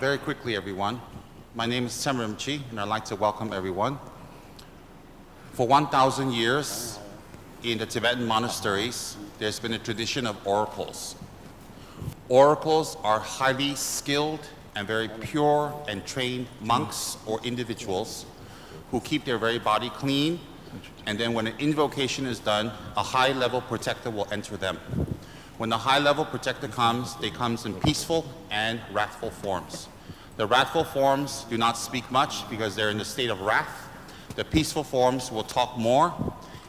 Very quickly, everyone. My name is Cэm Rинбүүчи, and I'd like to welcome everyone. For 1,000 years, in the Tibetan monasteries, there's been a tradition of oracles. Oracles are highly skilled and very pure and trained monks or individuals who keep their very body clean, and then when an invocation is done, a high-level protector will enter them. When the high-level protector comes, they comes in peaceful and wrathful forms. The wrathful forms do not speak much because they're in the state of wrath. The peaceful forms will talk more,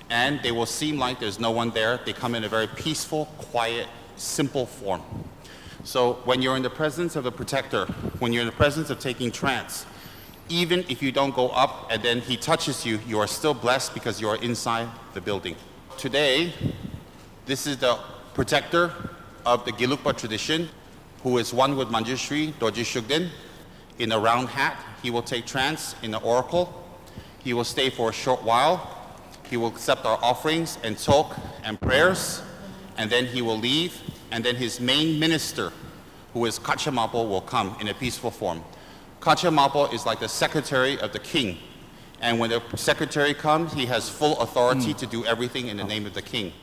and they will seem like there's no one there. They come in a very peaceful, quiet, simple form. So when you're in the presence of a protector, when you're in the presence of taking trance, even if you don't go up and then he touches you, you are still blessed because you are inside the building. Today, this is the protector of the Gelugpa tradition, who is one with Manjushri, Dorj Shүgdэн. In a round hat, he will take trance in the oracle. He will stay for a short while. He will accept our offerings and talk and prayers, and then he will leave, and then his main minister, who is Hachè Marbu, will come in a peaceful form. Hachè Marbu is like the secretary of the king, and when the secretary comes, he has full authority to do everything in the name of the king.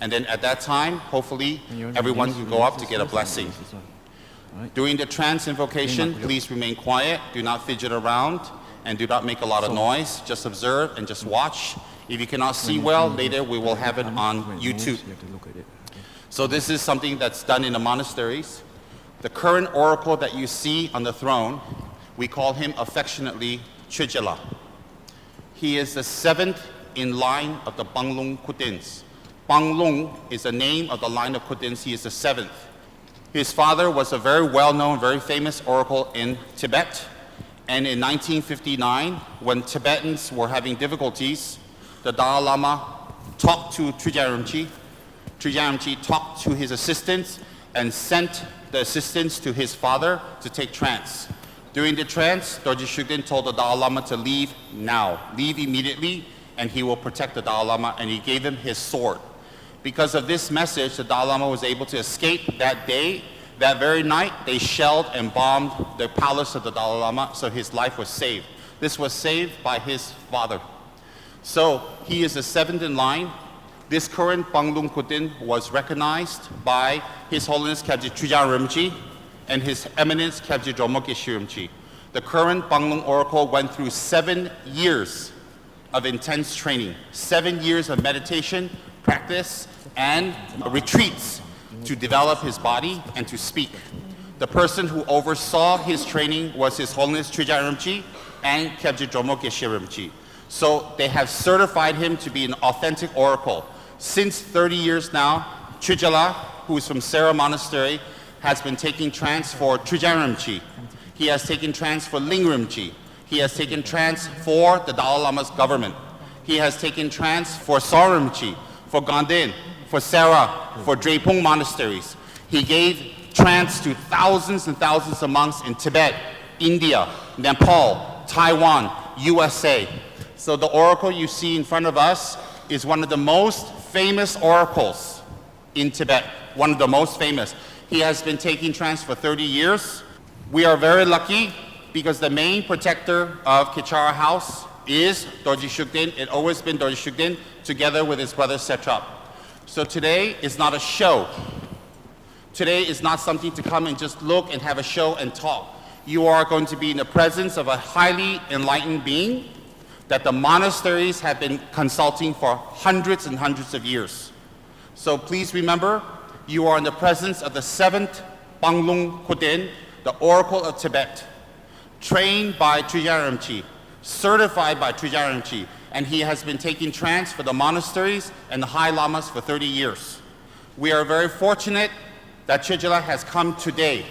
And then at that time, hopefully, everyone can go up to get a blessing. During the trance invocation, please remain quiet, do not fidget around, and do not make a lot of noise. Just observe and just watch. If you cannot see well, later we will have it on YouTube. So this is something that's done in the monasteries. The current oracle that you see on the throne, we call him affectionately Chojin. He is the seventh in line of the Panghlung Khutins. Panghlung is the name of the line of Khutins. He is the seventh. His father was a very well-known, very famous oracle in Tibet. And in 1959, when Tibetans were having difficulties, the Dalai Lama talked to Trungpa Rinpoche. Trungpa Rinpoche talked to his assistants and sent the assistants to his father to take trance. During the trance, Dorj Shүgdэн told the Dalai Lama to leave now, leave immediately, and he will protect the Dalai Lama, and he gave him his sword. Because of this message, the Dalai Lama was able to escape that day. That very night, they shelled and bombed the palace of the Dalai Lama, so his life was saved. This was saved by his father. So he is the seventh in line. This current Panghlung Khutin was recognized by His Holiness Kyabje Trungpa Rinpoche and His Eminence Kyabje Dromok Geshe Rinpoche. The current Panghlung Oracle went through 7 years of intense training, 7 years of meditation, practice, and retreats to develop his body and to speak. The person who oversaw his training was His Holiness Trungpa Rinpoche and Kyabje Dromok Geshe Rinpoche. So they have certified him to be an authentic oracle. Since 30 years now, Chojin, who is from Sera Monastery, has been taking trance for Trungpa Rinpoche. He has taken trance for Ling Rinpoche. He has taken trance for the Dalai Lama's government. He has taken trance for Sar Rinpoche, for Ganden, for Sera, for Drepung monasteries. He gave trance to thousands and thousands of monks in Tibet, India, Nepal, Taiwan, USA. So the oracle you see in front of us is one of the most famous oracles in Tibet, one of the most famous. He has been taking trance for 30 years. We are very lucky because the main protector of Kэchära House is Dorj Shүgdэн. It always been Dorj Shүgdэн together with his brother Setrap. So today is not a show. Today is not something to come and just look and have a show and talk. You are going to be in the presence of a highly enlightened being that the monasteries have been consulting for hundreds and hundreds of years. So please remember, you are in the presence of the seventh Panghlung Khutin, the Oracle of Tibet, trained by Trungpa Rinpoche, certified by Trungpa Rinpoche, and he has been taking trance for the monasteries and the high lamas for 30 years. We are very fortunate that Chojin has come today.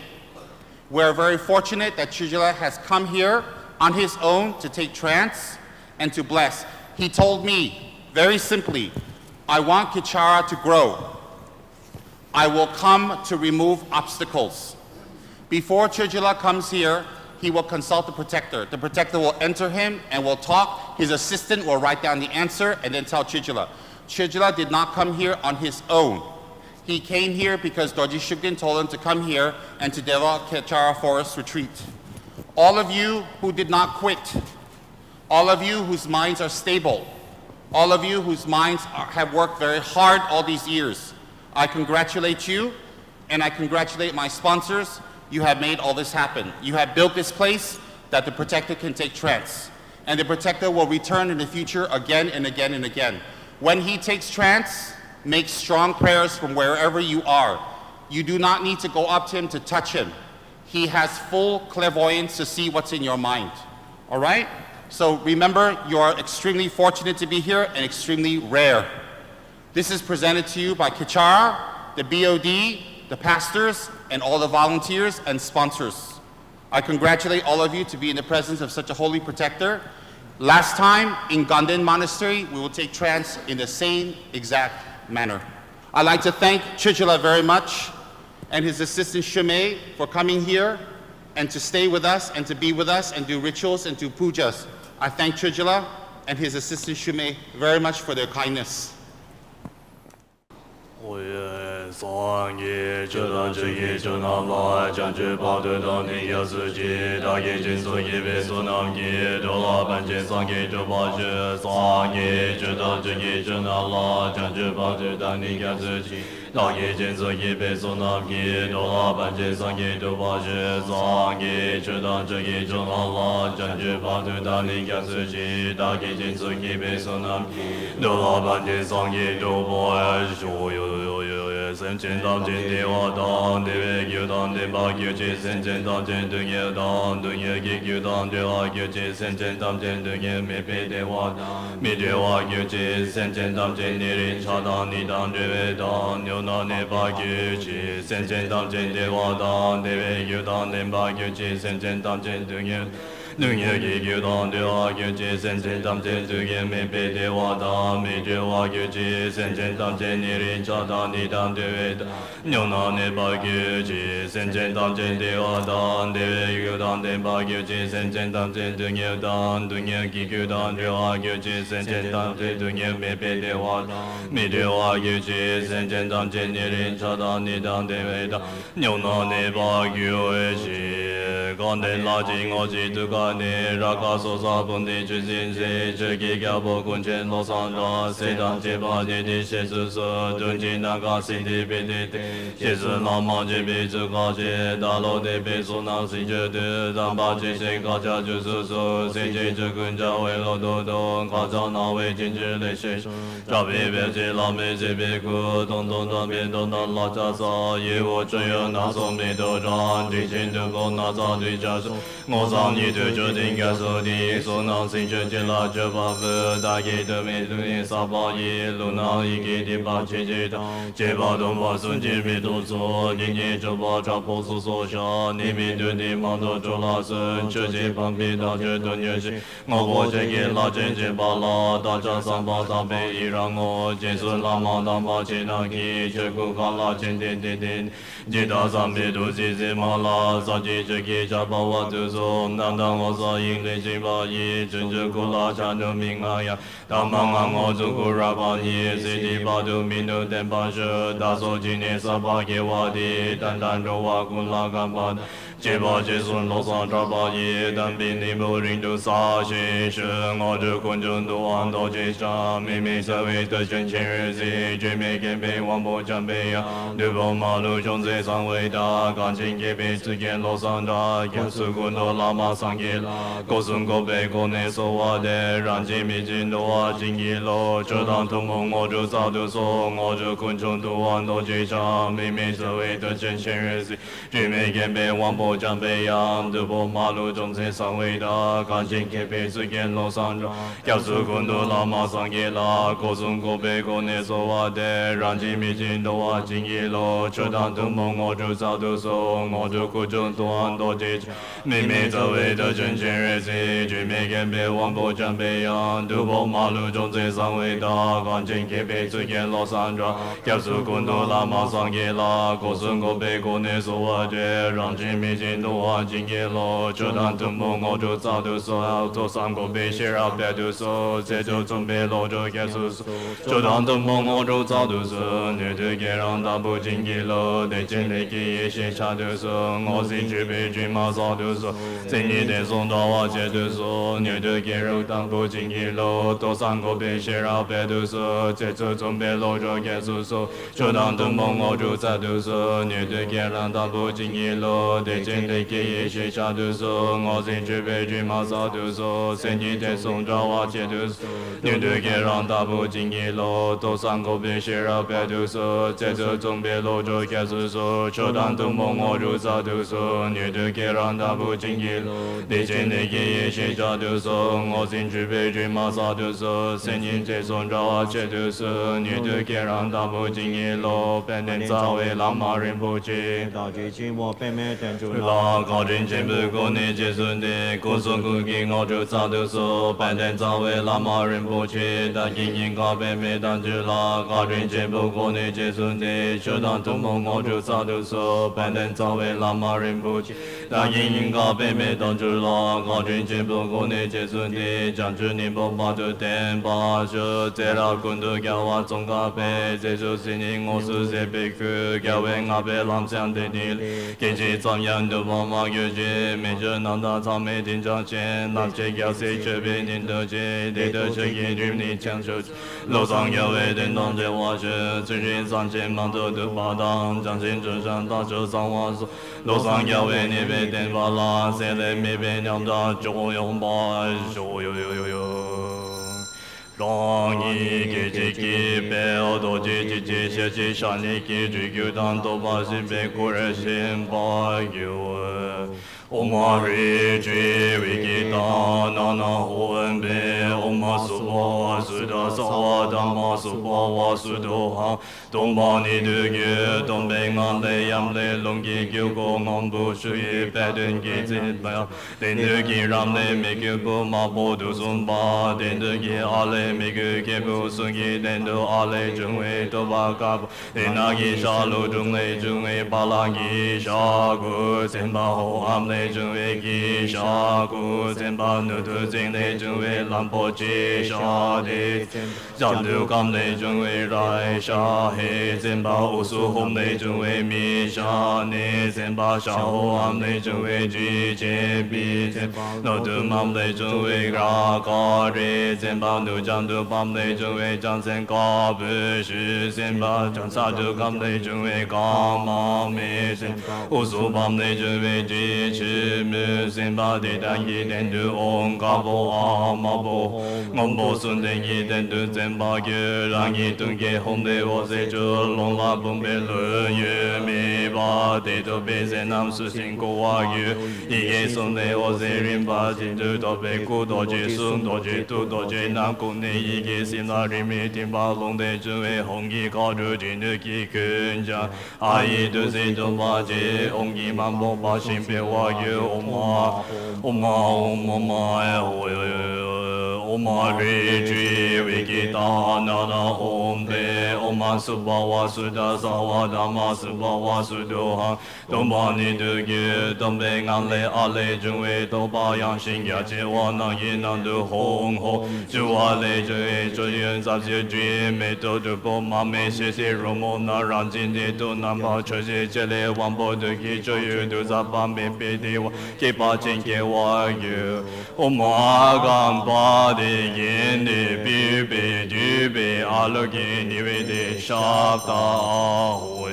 We are very fortunate that Chojin has come here on his own to take trance and to bless. He told me, very simply, I want Kэchära to grow. I will come to remove obstacles. Before Chojin comes here, he will consult the protector. The protector will enter him and will talk. His assistant will write down the answer and then tell Chojin. Chojin did not come here on his own. He came here because Dorj Shүgdэн told him to come here and to develop Kэchära Forest Retreat. All of you who did not quit, all of you whose minds are stable, all of you whose minds have worked very hard all these years, I congratulate you, and I congratulate my sponsors. You have made all this happen. You have built this place that the Protector can take trance. And the Protector will return in the future again and again and again. When he takes trance, make strong prayers from wherever you are. You do not need to go up to him to touch him. He has full clairvoyance to see what's in your mind. All right? So remember, you are extremely fortunate to be here and extremely rare. This is presented to you by Kэchära, the BOD, the pastors, and all the volunteers and sponsors. I congratulate all of you to be in the presence of such a holy protector. Last time in Ganden Monastery, we will take trance in the same exact manner. I'd like to thank Chijula very much and his assistant Shumei for coming here and to stay with us and to be with us and do rituals and do pujas. I thank Chijula and his assistant Shumei very much for their kindness. Sangye chödan chöge chönam la chanchö padu dani yasuji dagi jinsu yebe sunam ki dola panche sangye chöpachö sangye chödan chöge chönam la chanchö padu dani yasuji dagi jinsu yebe sunam ki dola panche sangye chöpachö sangye chödan chöge chönam la chanchö padu dani yasuji dagi jinsu yebe sunam ki dola panche sangye chöpachö Sen chen tam chen de wa dan de we gyu dan de ba gyu che sen chen tam chen de ye dan de ye gi gyu dan de wa gyu che sen chen tam chen de ye me pe de wa dan me de wa gyu che sen chen tam chen ni rin cha dan ni dan de we dan nyo na ne ba gyu che sen chen tam chen de wa dan de we gyu dan de ba gyu che sen chen tam chen de ye Nung ye gi gyu dan de wa gyu che sen chen tam chen de ye me pe de wa dan me de wa gyu che sen chen tam chen ni rin cha dan ni dan de we dan nyo na ne ba gyu che sen chen tam chen de wa dan de we gyu dan de ba gyu che sen chen tam chen de ye dan du ye gi gyu dan de wa gyu che sen chen tam chen de ye me pe de wa dan me de wa gyu che sen chen tam chen ni rin cha dan ni dan de we dan nyo na ne ba gyu che gan de la ji ngo ji du ga ne ra ka so sa bun de ju jin se je ge ga bo kun chen lo san ra se dan je ba de de she su so dun ji na ga se de be de de she su na ma je be zu ga je da lo de be so na si je de dan ba je se ga ja ju su so se je je kun ja we lo do do ga ja na we jin je le she ra be be je la me je be ku dong dong dong be dong dong la cha sa ye wo zhe ye na so me do ran ji jin de go na za de ja so ngo sang ni de je ding ga so di so na sin je je la je ba ve da ye de me de sa ba ye lu na yi ge de ba che je da je ba dong ba sun je me do so ni ni je ba cha po so so sha ni me de de ma do zhou la sun che je ban be da je de nie shi ngo bo je ge la je je ba la da cha san ba da be yi rang ngo je su la ma da ma che na ki che ku ka la chen de de de je da san be do ji ji ma la sa je je ge cha ba wa du so nan da ngo sa yin le je ba yi chen je ku la cha no ming a ya da ma ma ngo zu ku ra ba ni si di ba du min do den ba she da so ji ne sa ba ge wa di dan dan ro wa ku la ga ba je ba je sun lo sa tra ba yi dan bin ni mo rin do sa shi shi ngo de kun jun do an do je sha mi mi sa wei de chen chen re zi je me gen bei wang bo chan bei ya de bo ma lu zhong zi sang wei da gan jin ge bei zi gen lo sang da yan su gun do la ma sang ge la go sun go bei go ne so wa de ran ji mi jin do wa jin ge lo zhe dang tu mo ngo zhu sa du so ngo zhu kun chung do an do je sha mi mi sa wei de chen chen re zi je me gen bei wang bo chan bei ya de bo ma lu zhong zi sang wei da gan jin ge bei zi gen lo sang da yan su gun do la ma sang ge la go sun go bei go ne so wa de ran ji mi jin do wa jin ge lo zhe dang tu mo ngo zhu sa du so ngo zhu kun chung do an do je sha mi mi sa wei de chen chen re zi je me gen bei wang bo chan bei ya de bo ma lu zhong zi sang wei da gan jin ge bei zi gen lo sang da yan su gun do la ma sang ge la go sun go bei go ne so wa de ran ji mi 金都啊金给咯，就当东梦我就早都说，做三个被写了别都说，这就准备了就开始说，就当东梦我就早都说，你对给让大不金给了，得进来给一些下都说，我是准备军马早都说，今年的送到我这都说，你对给让大不金给了，做三个被写了别都说，这就准备了就开始说，就当东梦我就早都说，你对给让大不金给了，得进来给一些下都说，我是准备军马早都说，今年的送到我这都说，你对给让大不金给了，做三个被写了别都说，这就准备了就开始说，就当东梦我就早都说，你对给让大不金给了，得进来给一些下都说，我是准备军马早都说，今年的送到我这都说，你对给让大不金给了，本年早为喇嘛人不接。到最近我被没等住老高真真不过你结束的，故事故给我就早都说，本年早为喇嘛人不接，但今年高被没当住了，高真真不过你结束的，就当东梦我就早都说，本年早为喇嘛人不接，但今年高被没当住了，高真真不过你结束的，将军你不把就等把就这了滚都叫我总高被，这就是你我是这辈去，叫为我被浪相的你，给这怎样都帮忙有些，没就能到草莓听着钱，那这要谁这边你都接，得到这一句你抢手，路上有位等当这我是，最近上前忙着都把当，将心之上到手上我说，路上有位你被电话啦，现在没被两着就用吧，哟。让你给自己背后多自己写起上你给追求当多把心被故人心把有我们会追为给当那混呗我们是我是的是我的我是我是的哈东把你的给东北俺的养的龙给给过俺不是一百吨给这吧等的给让的每个不马不都送吧等的给阿来每个给不送给等的阿来成为都把嘎不等那给杀戮中为巴拉给杀过先把后俺的成为给杀过先把那的真的成为兰博基杀的让的刚的成为来杀黑先把无数红的成为米杀呢先把杀后俺的成为机械比先那的mam的成为嘎嘎的先把那将的mam的成为将先嘎不是先把将杀的刚的成为嘎妈没先无数mam的成为机器没先把的单一点的翁嘎不阿妈不我不顺的一点的先把给让一顿给红的我在这龙拉崩被乐也没把的都被在南是辛苦啊也一个送的我在人把进去到被苦多结送多结度多结南国内一个心那里面听把龙的只为红衣高着进的给更加阿姨都是种把这红衣满不把心别我也我妈呀我我妈为追为给大那红的我妈是把我是的啥我的妈是把我是的哈都把你的给都被俺来阿来成为都把养心呀这我能也能的红红就我来这人咋些追没都的不妈没谢谢容我那让今天都难把这些这类王婆的给这有都咋把没别的我给把钱给我有我妈刚把的眼的必备具备阿拉给你为的杀大我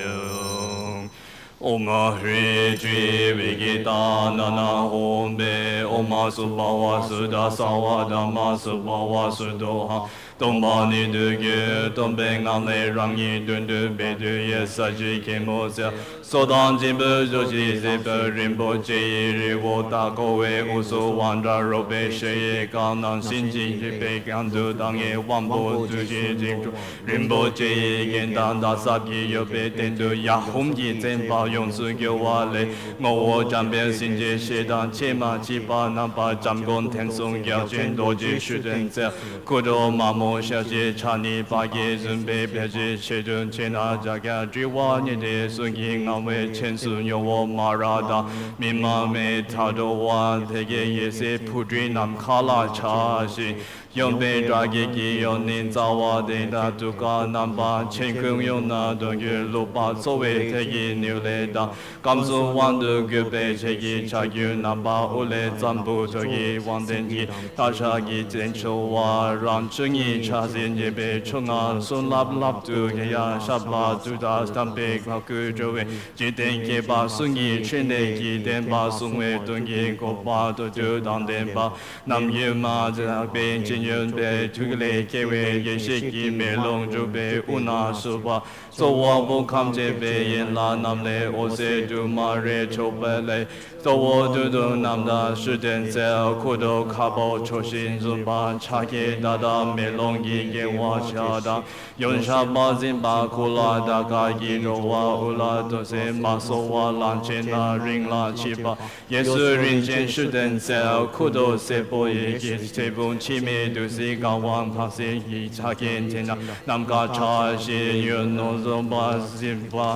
我们会追为给大那红呗我们是把我是的啥我的妈是把我是的哈东把你的给东北俺来让你顿顿别的也是去看么子所当今不就是这个人不介意我大各位无所望着肉被谁刚能心情是被感动当也忘不自己清楚人不介意跟当大傻逼又被点的呀红衣真把勇士给我来我站边心结写当起码七八那把战功天送要全多继续等着苦着麻木 mo sha ji cha ni ba ge zun be be ji che jun chen na ja ga ji wa ni de sun gi ngam we chen su yo wo ma ra da mi ma me tha do wa de ge ye se phu dri nam kha la cha shi Yon be dragi ki yon nin zawa de da tu ka namba chen kung yon na dong yu lu pa so we te gi niu le da kam su wan du gu be che gi cha yu namba u le zam bu to gi wan den gi ta sha gi chen chu wa ram chung yi cha sin ye be chung a sun lap lap tu ge ya sha la tu da stam be ka ku jo we ji den ke ba sun yi chen de gi den ba sun we dong gi ko pa to tu dan den ba nam yu ma za be Yun be tugale kewe ye shiki me long ju be una suba so wa bo kam je be yin la nam le o se du ma re cho be le so wo du du nam da shu den se ku do ka bo cho shin zu ba cha ge da da me long yi ge wa cha da yun sha ba zin ba ku la da ga gi ro wa u la do se ma so wa lan chen na ring la chi ba ye su rin chen shu den se ku do se bo ye ge se bon chi me du si ga wang pa se yi cha gen chen na nam ga cha shi yun no zo ba zin ba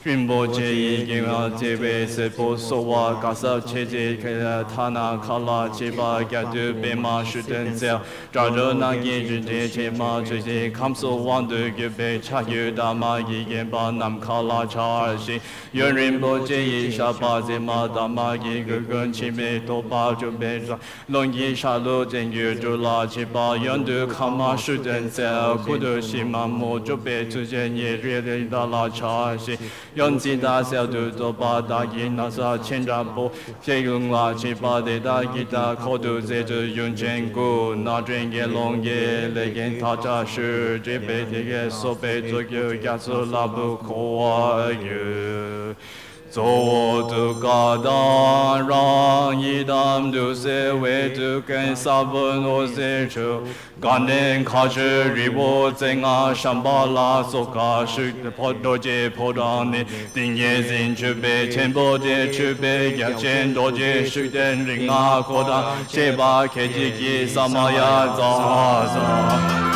Rinbōche yi genga jebe sepo sowa gasa cheje kaya tana kala cheba gyadu bema shuten sel Drajo nangi jute chema cheje kamso wandu gyube chagyu dama yi genba nam kala charshi Yun Rinbōche yi shapa zema dama yi gugun chime topa jube Longi shalu jengyu jula cheba yundu kama shuten sel Kudu shima mo jube tujen ye rili dala charshi Yonzi da xiao du do ba da yin na sa qian zha bo xie yung la qi ba de da yi da ko du ze zhe yun chen gu na zhen ye long ye le yin ta zha shi zhe bei de ye so bei zhe yu ya su la bu ko wa yu 走读嘎当让一当都是为读跟萨文我是出，干年开始日我正啊上巴拉索卡是破多节破当的，定业人储备全部的储备两千多节是等人啊扩大，谁把开机给什么呀早早。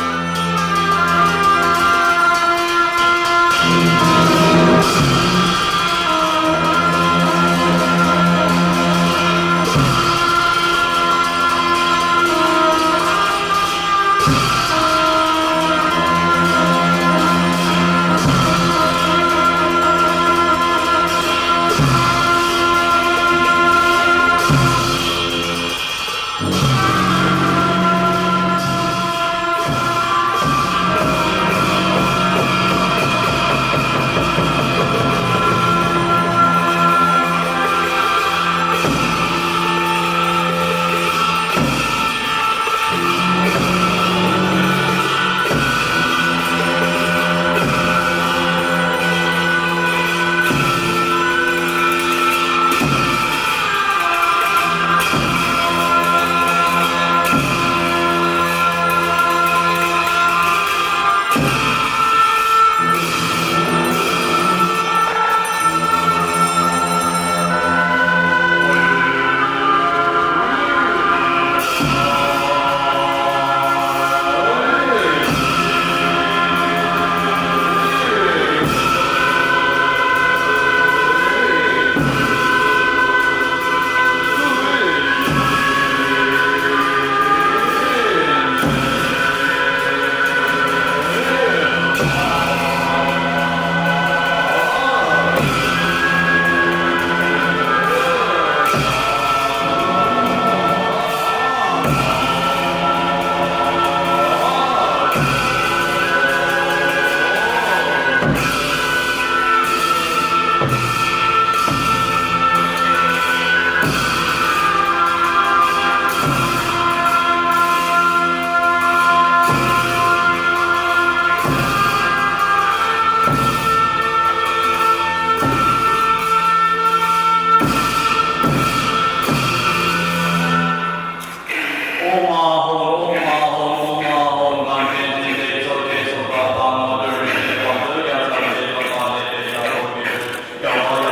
Go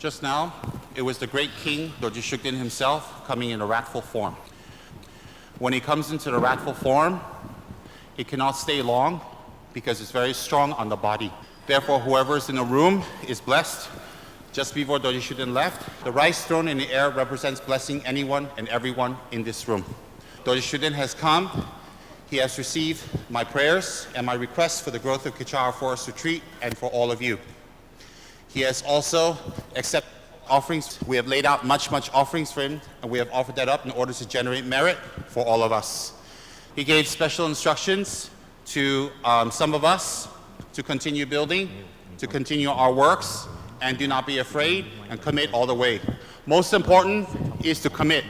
Just now, it was the great king, Dorj Shүgdэн himself, coming in a wrathful form. When he comes into the wrathful form, he cannot stay long because it's very strong on the body. Therefore, whoever is in the room is blessed. Just before Dorj Shүgdэн left, the rice thrown in the air represents blessing anyone and everyone in this room. Dorj Shүgdэн has come. He has received my prayers and my requests for the growth of Kэchära Forest Retreat and for all of you. He has also accepted offerings. We have laid out much offerings for him, and we have offered that up in order to generate merit for all of us. He gave special instructions to some of us to continue building, to continue our works, and do not be afraid, and commit all the way. Most important is to commit.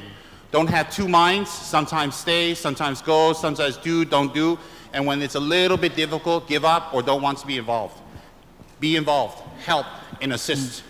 Don't have two minds, sometimes stay, sometimes go, sometimes do, don't do, and when it's a little bit difficult, give up or don't want to be involved. Be involved, help, and assist.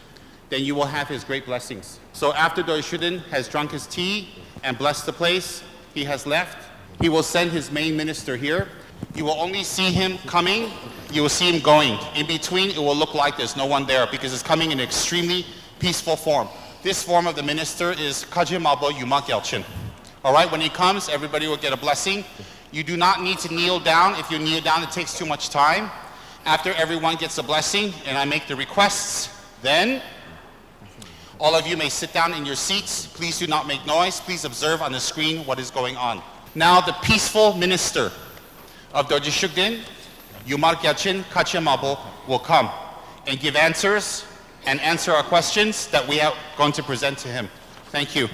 Then you will have his great blessings. So after Dorj Shүgdэн has drunk his tea and blessed the place, he has left. He will send his main minister here. You will only see him coming, you will see him going. In between, it will look like there's no one there because it's coming in an extremely peaceful form. This form of the minister is Hachè Marbu Yumak. All right, when he comes, everybody will get a blessing. You do not need to kneel down. If you kneel down, it takes too much time. After everyone gets a blessing and I make the requests, then all of you may sit down in your seats. Please do not make noise. Please observe on the screen what is going on. Now the peaceful minister of Dorj Shүgdэн, Yumak Hachè Marbu, will come and give answers and answer our questions that we are going to present to him. Thank you.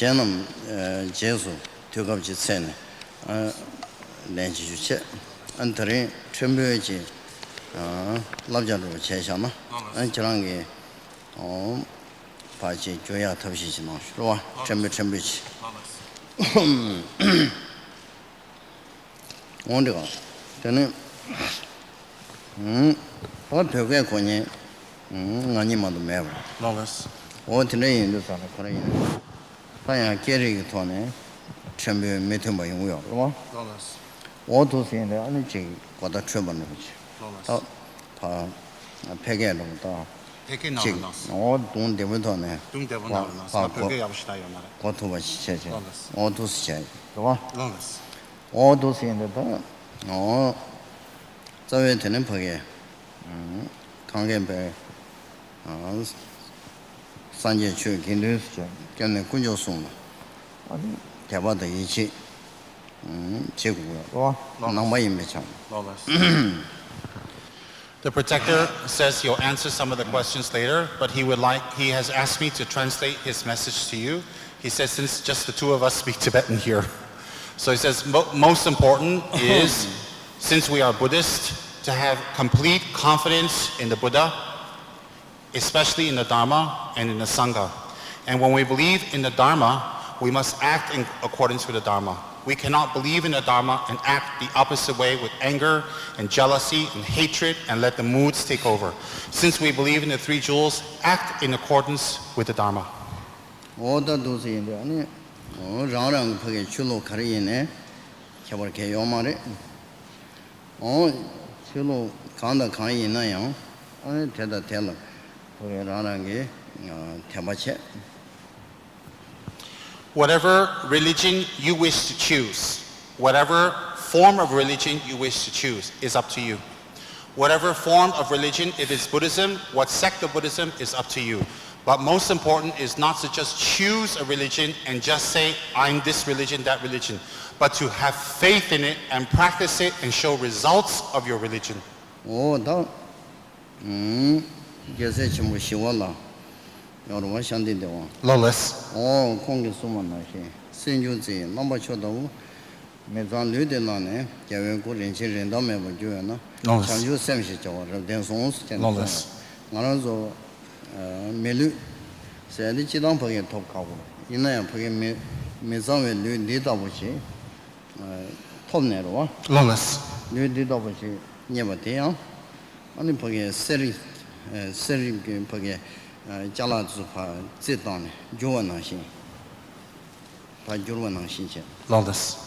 Shannon Jesu took up the scene, Lenchi, Antari, Trembuji, Labjaro Cheshama, and Chirangi, Pachi, Joya Tabishino, Trembuch. Wonderful. Then, what to get when you animal the mayor? What today in the South Korean? I carry it on a champion meeting by will. What to see in the energy, what a trouble. Peggy, taking all don't devote on it. Don't devil What to watch, all to say. Longus. All those in the door. Oh, so it's an empire. Tongue Bay. Sanjay Chu, Kindus, can the Kunjo soon. Tabata Ichi. Chiku. The protector says he'll answer some of the questions later, but he has asked me to translate his message to you. He says, since just the two of us speak Tibetan here. So he says, most important is, since we are Buddhist, to have complete confidence in the Buddha, especially in the Dharma and in the Sangha. And when we believe in the Dharma, we must act in accordance with the Dharma. We cannot believe in the Dharma and act the opposite way with anger and jealousy and hatred and let the moods take over. Since we believe in the three jewels, act in accordance with the Dharma. 오다 도시인데 아니 라랑 그게 출로 가리네 개벌게 요마래 출로 간다 가이나요 아니 대다 대라 그게 라랑게 대바체 Whatever religion you wish to choose, whatever form of religion you wish to choose is up to you. Whatever form of religion, if it's Buddhism, what sect of Buddhism is up to you. But most important is not to just choose a religion and just say, I'm this religion, that religion, but to have faith in it and practice it and show results of your religion. 오다 이제 좀 쉬워라. 여러분 샹디데와. Lawless. 공기 수만나시. 신주지 넘버쳐도 매장 류데나네. 개외고 렌치렌다메 버주야나. 장주 셈시 저거 된송스 된. Lawless. 나라서 메루 세리 지당 버게 톱하고. 이나야 버게 매장에 류디다 보시. 톱내로. Lawless. 류디다 보시. 녀버대요. 아니 버게 세리 버게 Lawless.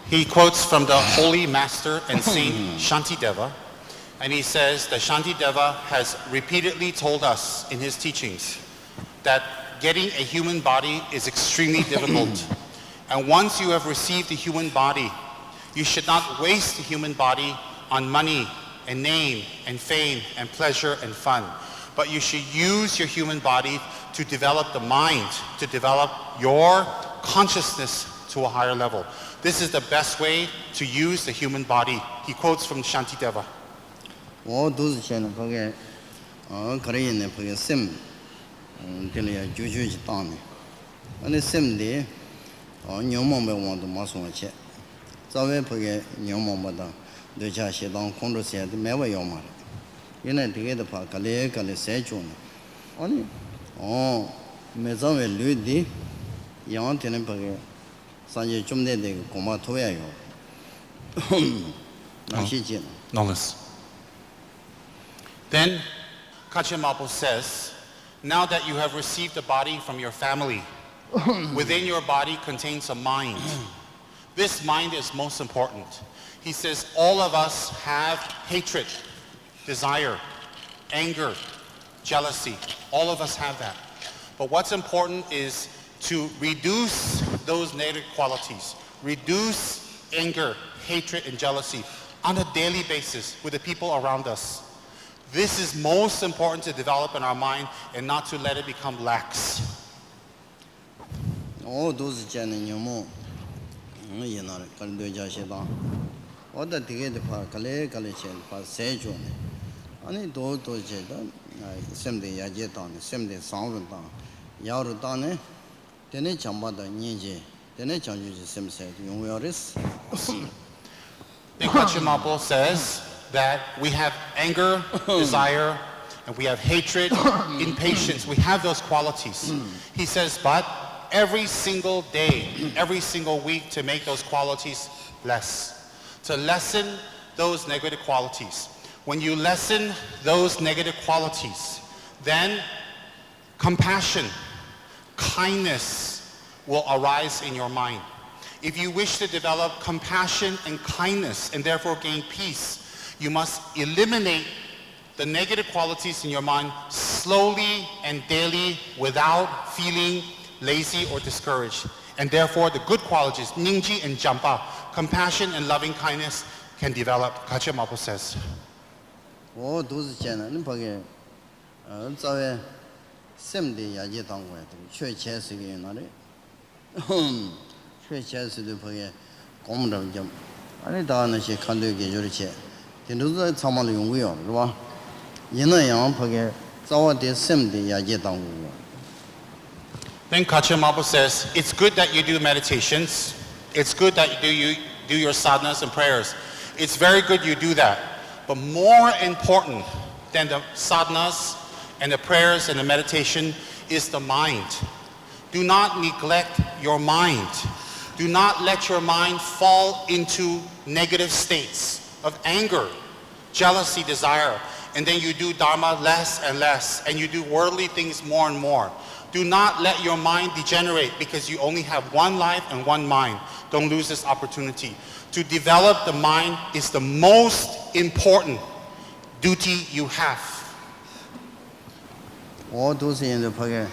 He quotes from the holy master and saint Shantideva, and he says that Shantideva has repeatedly told us in his teachings that getting a human body is extremely difficult. And once you have received the human body, you should not waste the human body on money and name and fame and pleasure and fun. But you should use your human body to develop the mind, to develop your consciousness to a higher level. This is the best way to use the human body. He quotes from Shantideva. 얘네 되게도 봐 갈래 세존 아니 매장에 류디 양한테는 버게 산지 좀 내대 고마 토야요 나시지 Knowledge. Then Hachè Marbu says, now that you have received a body from your family, within your body contains a mind. This mind is most important. He says all of us have hatred, desire, anger, jealousy. All of us have that. But what's important is to reduce those negative qualities. Reduce anger, hatred, and jealousy on a daily basis with the people around us. This is most important to develop in our mind and not to let it become lax. those jane nyomo yenar kaldo jashida oda dige de pa kale chen pa sejo ani do je da semde yaje ta ne semde saung ta yaru ta ne tene chamba da nyeje tene changju je semse yong yoris. Then Hachè Marbu says that we have anger, desire, and we have hatred, impatience. We have those qualities. He says, but every single day, every single week to make those qualities less. To lessen those negative qualities. When you lessen those negative qualities, then compassion, kindness will arise in your mind. If you wish to develop compassion and kindness and therefore gain peace, you must eliminate the negative qualities in your mind slowly and daily without feeling lazy or discouraged. And therefore the good qualities, Ningji and Jampa, compassion and loving kindness can develop, Hachè Marbu says. those jane page zawe semde yaje tang wa chue che se ge na re chue che se de page gom da jam ani da na she kan de ge yo che de lu zhe chang ma le yong yo是吧 yin na yang page zawa de semde yaje tang wa. Then Hachè Marbu says, it's good that you do meditations. It's good that you do your sadhanas and prayers. It's very good you do that. But more important than the sadhanas and the prayers and the meditation is the mind. Do not neglect your mind. Do not let your mind fall into negative states of anger, jealousy, desire, and then you do Dharma less and less, and you do worldly things more and more. Do not let your mind degenerate because you only have one life and one mind. Don't lose this opportunity. To develop the mind is the most important duty you have. All those in the pocket,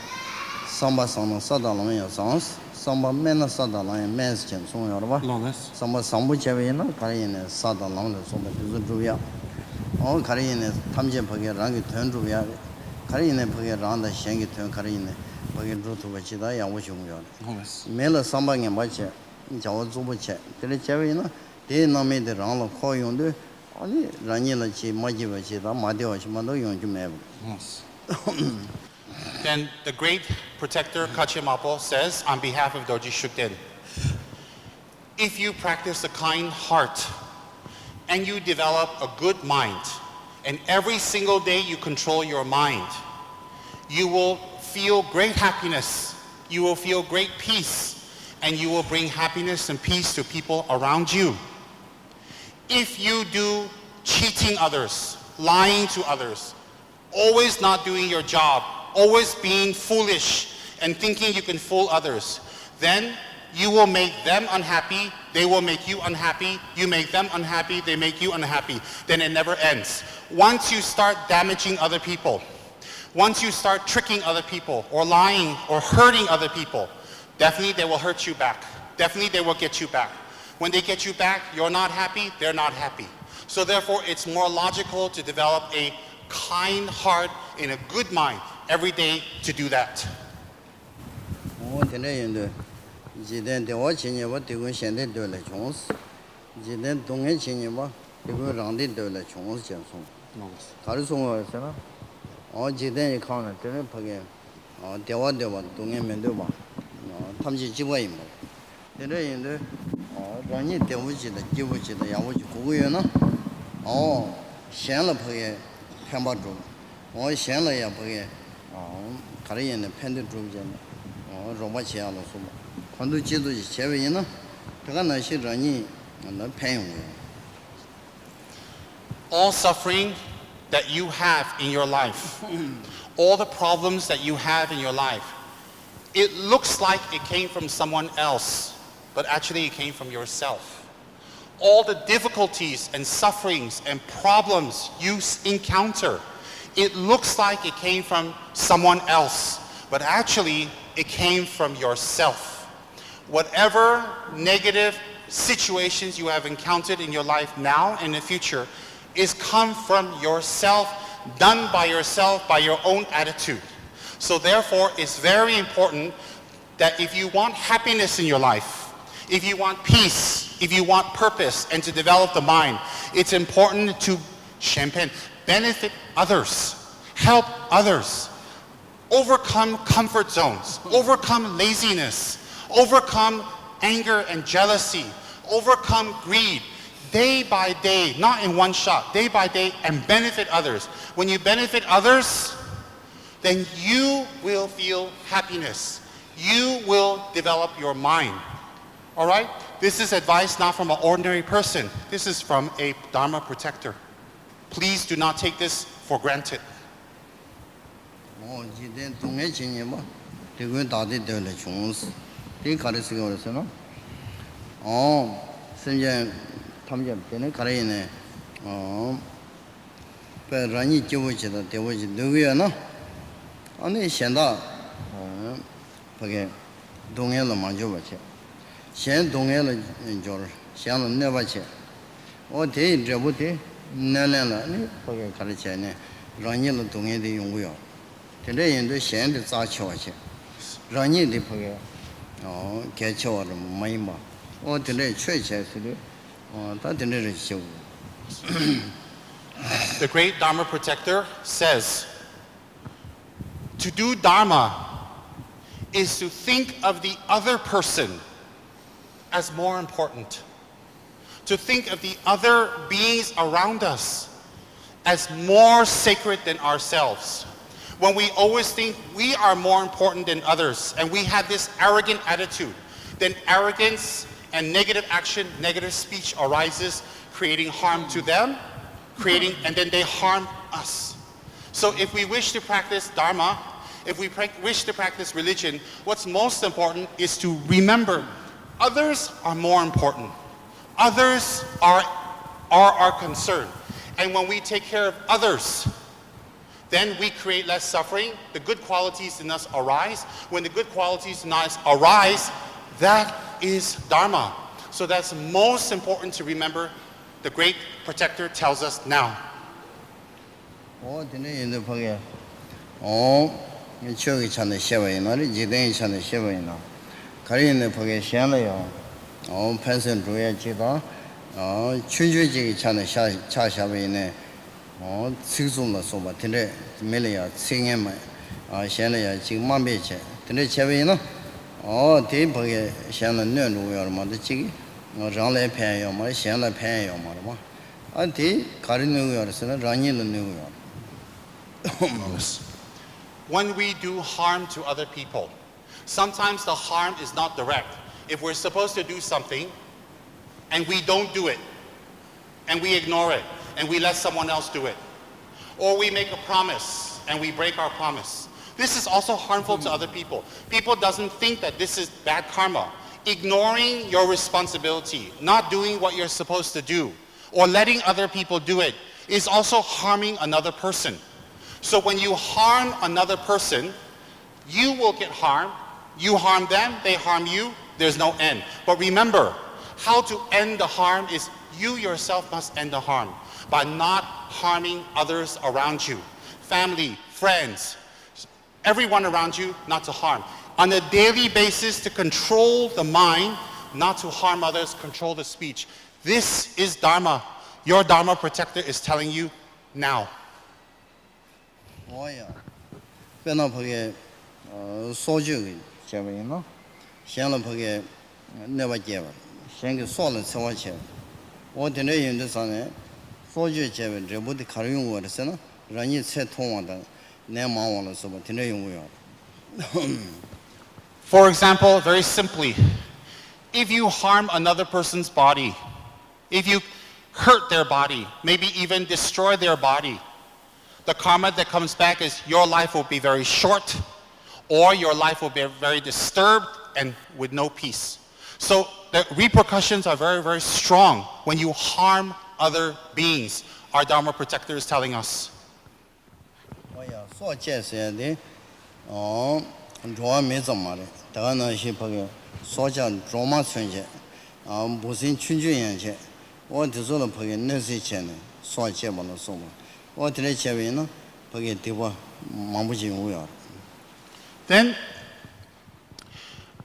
Samba Samba Sadalan, your sons, Samba Mena Sadalan, Men's Chin, Samba Sambu Chavina, Karina Sadalan, Samba Juvia. All Karina, Tamja Pocket, Rangi Turn Juvia, Karina Pocket, Randa Shangi Turn Karina, Pocket Rutu Vachida, Yawashum. Mela Samba and Bacha, Jawa Zubacha, Telechavina, they nominated the round of Koyundu, only Ranila Chi, Maji Vachida, Madio Shimado Yunjum. Then the great protector Hachè Marbu says on behalf of Dorj Shүgdэн, if you practice a kind heart and you develop a good mind, and every single day you control your mind, you will feel great happiness, you will feel great peace, and you will bring happiness and peace to people around you. If you do cheating others, lying to others, always not doing your job, always being foolish and thinking you can fool others, then you will make them unhappy, they will make you unhappy, you make them unhappy, they make you unhappy. Then it never ends. Once you start damaging other people, once you start tricking other people or lying or hurting other people, definitely they will hurt you back. Definitely they will get you back. When they get you back, you're not happy, they're not happy. So therefore it's more logical to develop a kind heart and a good mind every day to do that. All suffering that you have in your life, all the problems that you have in your life, it looks like it came from someone else, but actually it came from yourself. All the difficulties and sufferings and problems you encounter, it looks like it came from someone else, but actually it came from yourself. Whatever negative situations you have encountered in your life now and in the future is come from yourself, done by yourself, by your own attitude. So therefore, it's very important that if you want happiness in your life, if you want peace, if you want purpose and to develop the mind, it's important to benefit others, help others, overcome comfort zones, overcome laziness, overcome anger and jealousy, overcome greed, day by day, not in one shot, day by day, and benefit others. When you benefit others, then you will feel happiness. You will develop your mind. All right? This is advice not from an ordinary person. This is from a Dharma protector. Please do not take this for granted. The great Dharma protector says, to do Dharma is to think of the other person as more important. To think of the other beings around us as more sacred than ourselves. When we always think we are more important than others and we have this arrogant attitude, then arrogance and negative action, negative speech arises, creating harm to them, and then they harm us. So if we wish to practice Dharma, if we wish to practice religion, what's most important is to remember others are more important. Others are our concern. And when we take care of others, then we create less suffering. The good qualities in us arise. When the good qualities in us arise, that is Dharma. So that's most important to remember. The great protector tells us now. When we do harm to other people, sometimes the harm is not direct. If we're supposed to do something and we don't do it, and we ignore it, and we let someone else do it, or we make a promise and we break our promise, this is also harmful to other people. People doesn't think that this is bad karma. Ignoring your responsibility, not doing what you're supposed to do, or letting other people do it is also harming another person. So when you harm another person, you will get harmed. You harm them, they harm you, there's no end. But remember, how to end the harm is you yourself must end the harm by not harming others around you. Family, friends, everyone around you, not to harm. On a daily basis, to control the mind, not to harm others, control the speech. This is Dharma. Your Dharma protector is telling you now. For example, very simply, if you harm another person's body, if you hurt their body, maybe even destroy their body, the karma that comes back is your life will be very short, or your life will be very disturbed and with no peace. So the repercussions are very, very strong when you harm other beings. Our Dharma protector is telling us. Then,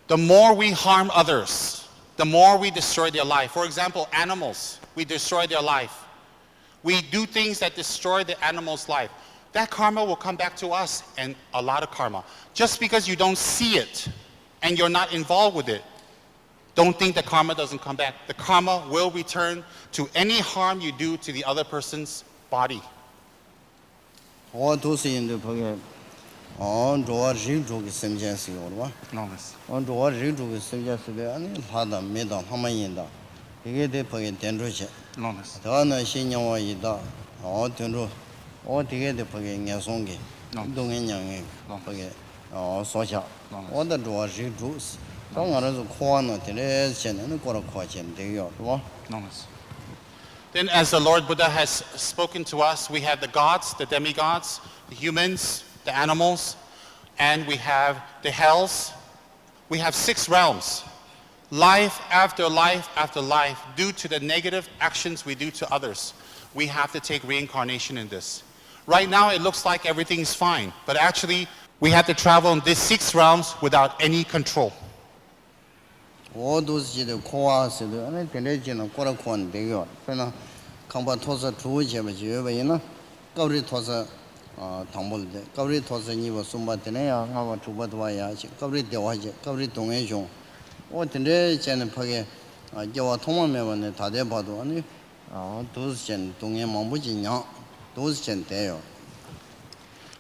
the more we harm others, the more we destroy their life. For example, animals, we destroy their life. We do things that destroy the animal's life. That karma will come back to us, and a lot of karma. Just because you don't see it and you're not involved with it, don't think the karma doesn't come back. The karma will return to any harm you do to the other person's body. Then as the Lord Buddha has spoken to us, we have the gods, the demigods, the humans, the animals, and we have the hells. We have 6 realms. Life after life after life, due to the negative actions we do to others, we have to take reincarnation in this. Right now it looks like everything's fine, but actually we have to travel in these 6 realms without any control.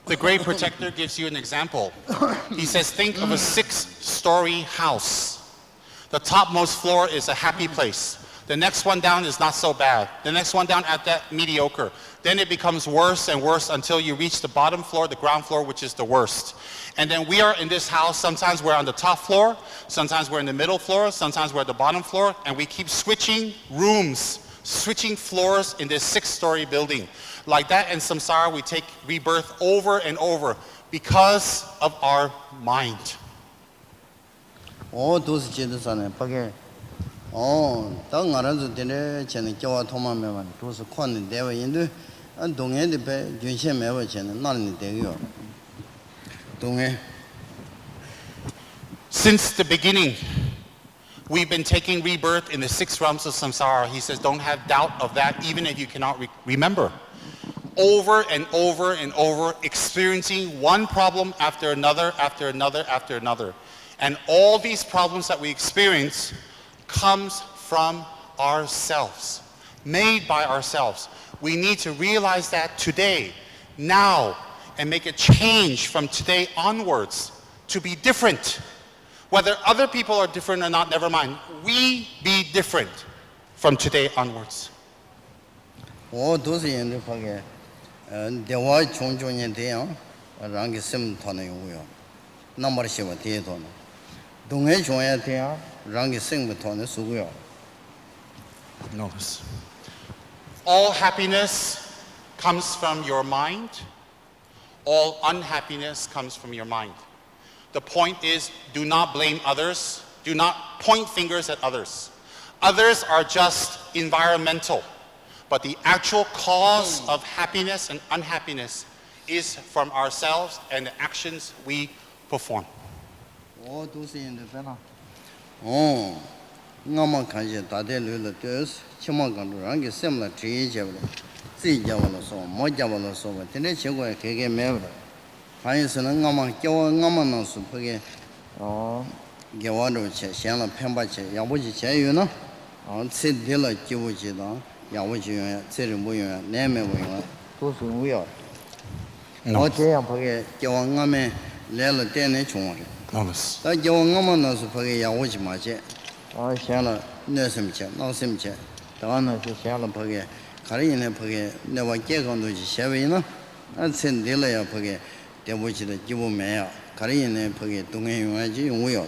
The great protector gives you an example. He says, think of a 6-story house. The topmost floor is a happy place. The next one down is not so bad. The next one down at that mediocre. Then it becomes worse and worse until you reach the bottom floor, the ground floor, which is the worst. And then we are in this house. Sometimes we're on the top floor. Sometimes we're in the middle floor. Sometimes we're at the bottom floor. And we keep switching rooms, switching floors in this 6-story building. Like that in samsara, we take rebirth over and over because of our mind. Oh, those children, Pagay. Oh, Tang Aranzu dinner, Chen, Jawa Toma Mevan, those Quan, they were in the and don't end the bed, Junshem ever Chen, not in the day. Don't. Since the beginning, we've been taking rebirth in the 6 realms of samsara. He says, don't have doubt of that, even if you cannot remember. Over and over and over, experiencing one problem after another, after another, after another. And all these problems that we experience comes from ourselves, made by ourselves. We need to realize that today, now, and make a change from today onwards to be different. Whether other people are different or not, never mind. We be different from today onwards. Oh, those in the Pagay. And there was Chongjon in there, around the same Tony Wheel. Number 7 theater. Don't have joined there, around the same Tony Suwell. Notice. All happiness comes from your mind. All unhappiness comes from your mind. The point is, do not blame others. Do not point fingers at others. Others are just environmental. But the actual cause of happiness and unhappiness is from ourselves and the actions we perform. Oh, those in the Vena. Oh, Naman Kaja, Tadelu, Tus, Chimagan, Rangi, similar tree javelin. See Javala so, Mojavala so, Tenechiwa, Kege Mevra. Hines and Naman, Kawa Namanos, Pugge. Oh, Gawado, Shana Pembache, Yabuji, you know? On Sid Dilla, Kiwuji. Yawaji, Ceremonia, Name, those who we are. No, Jawangame, Lela Denechon. Notice. That Jawangamanas for Yawaji Mache. I shall nurse him, no simche. The honor to Shala Page, Karina Page, never get on to Shavina, and send Delia Page, the which the Jibu Maya, Karina Page, Tungaji, and we are.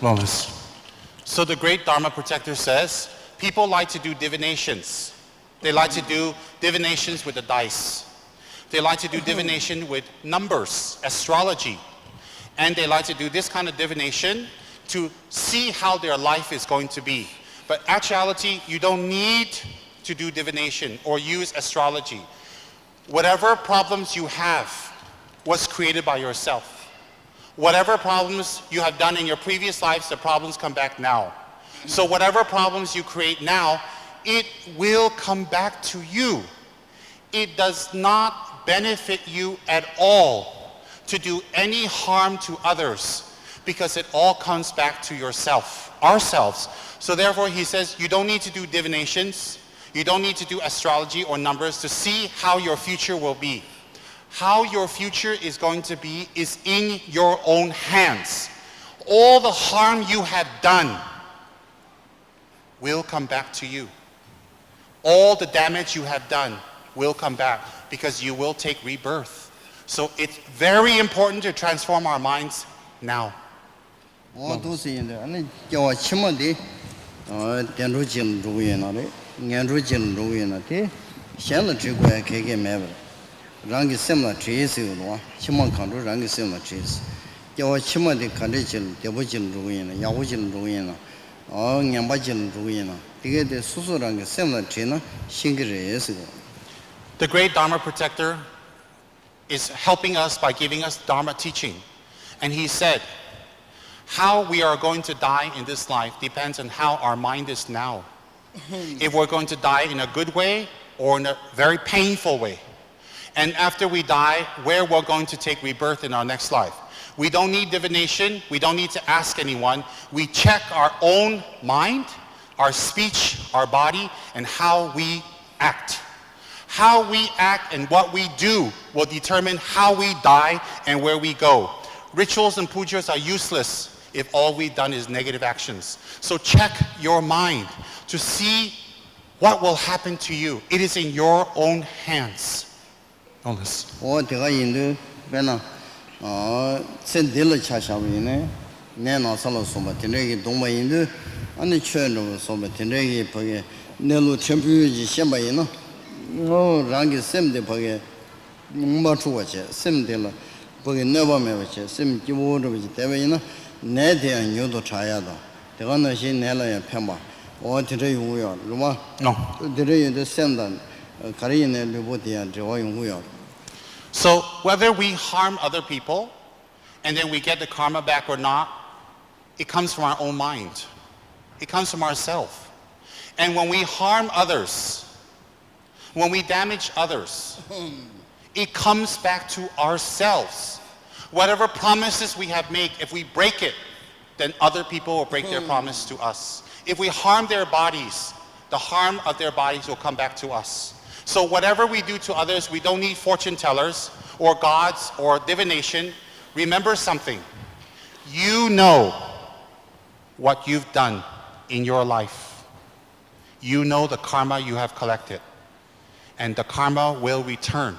Notice. So the great Dharma protector says, people like to do divinations. They like to do divinations with the dice. They like to do divination with numbers, astrology. And they like to do this kind of divination to see how their life is going to be. But actuality, you don't need to do divination or use astrology. Whatever problems you have was created by yourself. Whatever problems you have done in your previous lives, the problems come back now. So whatever problems you create now, it will come back to you. It does not benefit you at all to do any harm to others because it all comes back to yourself, ourselves. So therefore he says you don't need to do divinations, you don't need to do astrology or numbers to see how your future will be. How your future is going to be is in your own hands. All the harm you have done will come back to you. All the damage you have done will come back because you will take rebirth. So it's very important to transform our minds now. All those in the Chimadi, Denrujin Ruinari, Nandrujin Ruinati, Shalatrigua Kege Mever, Rangi similar trees, Chimakandu, Rangi similar trees. Yawa Chimadi Kandijin, Yabujin Ruin, Yawujin Ruina. Oh, Yambajin Ruina. To get the Susurang similar China, Shingri. The great Dharma protector is helping us by giving us Dharma teaching. And he said, how we are going to die in this life depends on how our mind is now. If we're going to die in a good way or in a very painful way. And after we die, where we're going to take rebirth in our next life. We don't need divination. We don't need to ask anyone. We check our own mind, our speech, our body, and how we act. How we act and what we do will determine how we die and where we go. Rituals and pujas are useless if all we've done is negative actions. So check your mind to see what will happen to you. It is in your own hands. Honest. 我这个印度边呢，真的了恰恰为呢，年老少了说嘛，听这个东北印度，俺的全都说嘛，听这个不个，那路天不有些先把人呢，我让给什么的不个，没出过去，什么的了，不个那方面去，什么就我这个去，但为呢，那天牛都查呀的，这个那些年了也偏吧，我听这用不了，是吧？ No. 听这有的现在，可能呢，六不点这我用不了。 So whether we harm other people and then we get the karma back or not, it comes from our own mind. It comes from ourselves. And when we harm others, when we damage others, it comes back to ourselves. Whatever promises we have made, if we break it, then other people will break their promise to us. If we harm their bodies, the harm of their bodies will come back to us. So whatever we do to others, we don't need fortune tellers or gods or divination. Remember something. You know what you've done in your life. You know the karma you have collected. And the karma will return.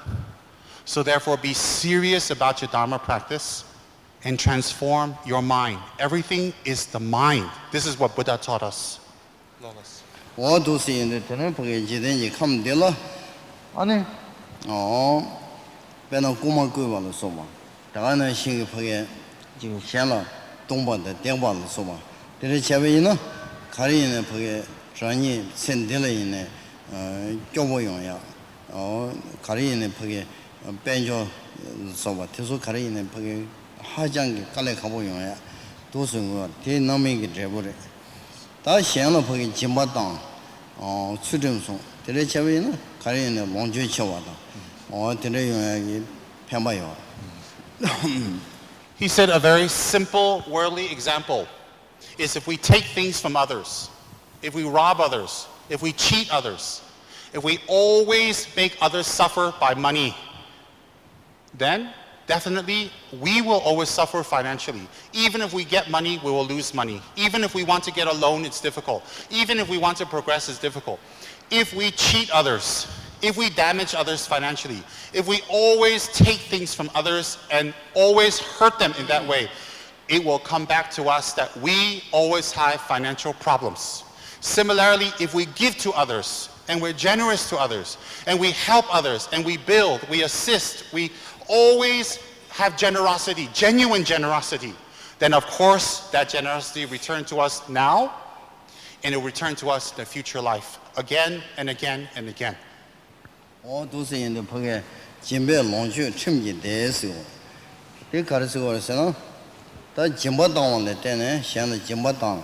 So therefore, be serious about your Dharma practice and transform your mind. Everything is the mind. This is what Buddha taught us. 我都是因为真的不给几天你看不得了，呢，别那古嘛鬼话了说嘛，这个呢新的不给就显了东北的电话了说嘛，这是前面呢，看人呢不给专业身体了人呢，脚不用呀，看人呢不给边角说吧，听说看人呢不给还讲给看来看不用呀，都是我这那么一个这不的。 다 시행로 보기 진바당 추정송 데레 차베는 가리는 롱주 쳐와다 데레 용약이 편바요. He said a very simple worldly example is if we take things from others, if we rob others, if we cheat others, if we always make others suffer by money, then definitely we will always suffer financially. Even if we get money, we will lose money. Even if we want to get a loan, it's difficult. Even if we want to progress, it's difficult. If we cheat others, if we damage others financially, if we always take things from others and always hurt them in that way, it will come back to us that we always have financial problems. Similarly, if we give to others and we're generous to others and we help others and we build, we assist, we always have generosity, genuine generosity, then of course that generosity return to us now and it will return to us in the future life again and again and again. 我都是因为不给金白龙须成绩的时候，这开始时候是呢，到金巴当的在呢，现在金巴当，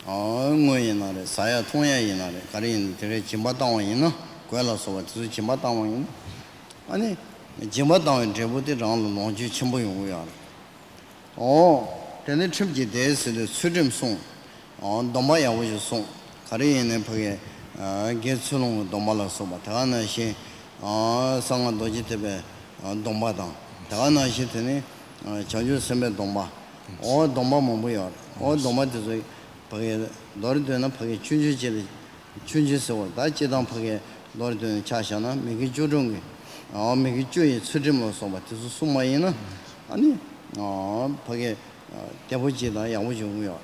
我人那的，啥呀，同样人那的，开始因这个金巴当人呢，怪了说就是金巴当人，呢。 金巴当这部的让龙就全部用完了。真的成绩的是的出证送，东巴也我就送，看的人呢不给，给出龙东巴了说吧，他那些，上个多几特别，东巴当，他那些的呢，讲究什么东巴，东巴没不要了，东巴就是不给，老的对那不给春节节的，春节时候，大街上不给，老的对恰相呢，每个纠正的。 每个主意出这么说吧，就是什么人呢？不给대부지다 양부 중요.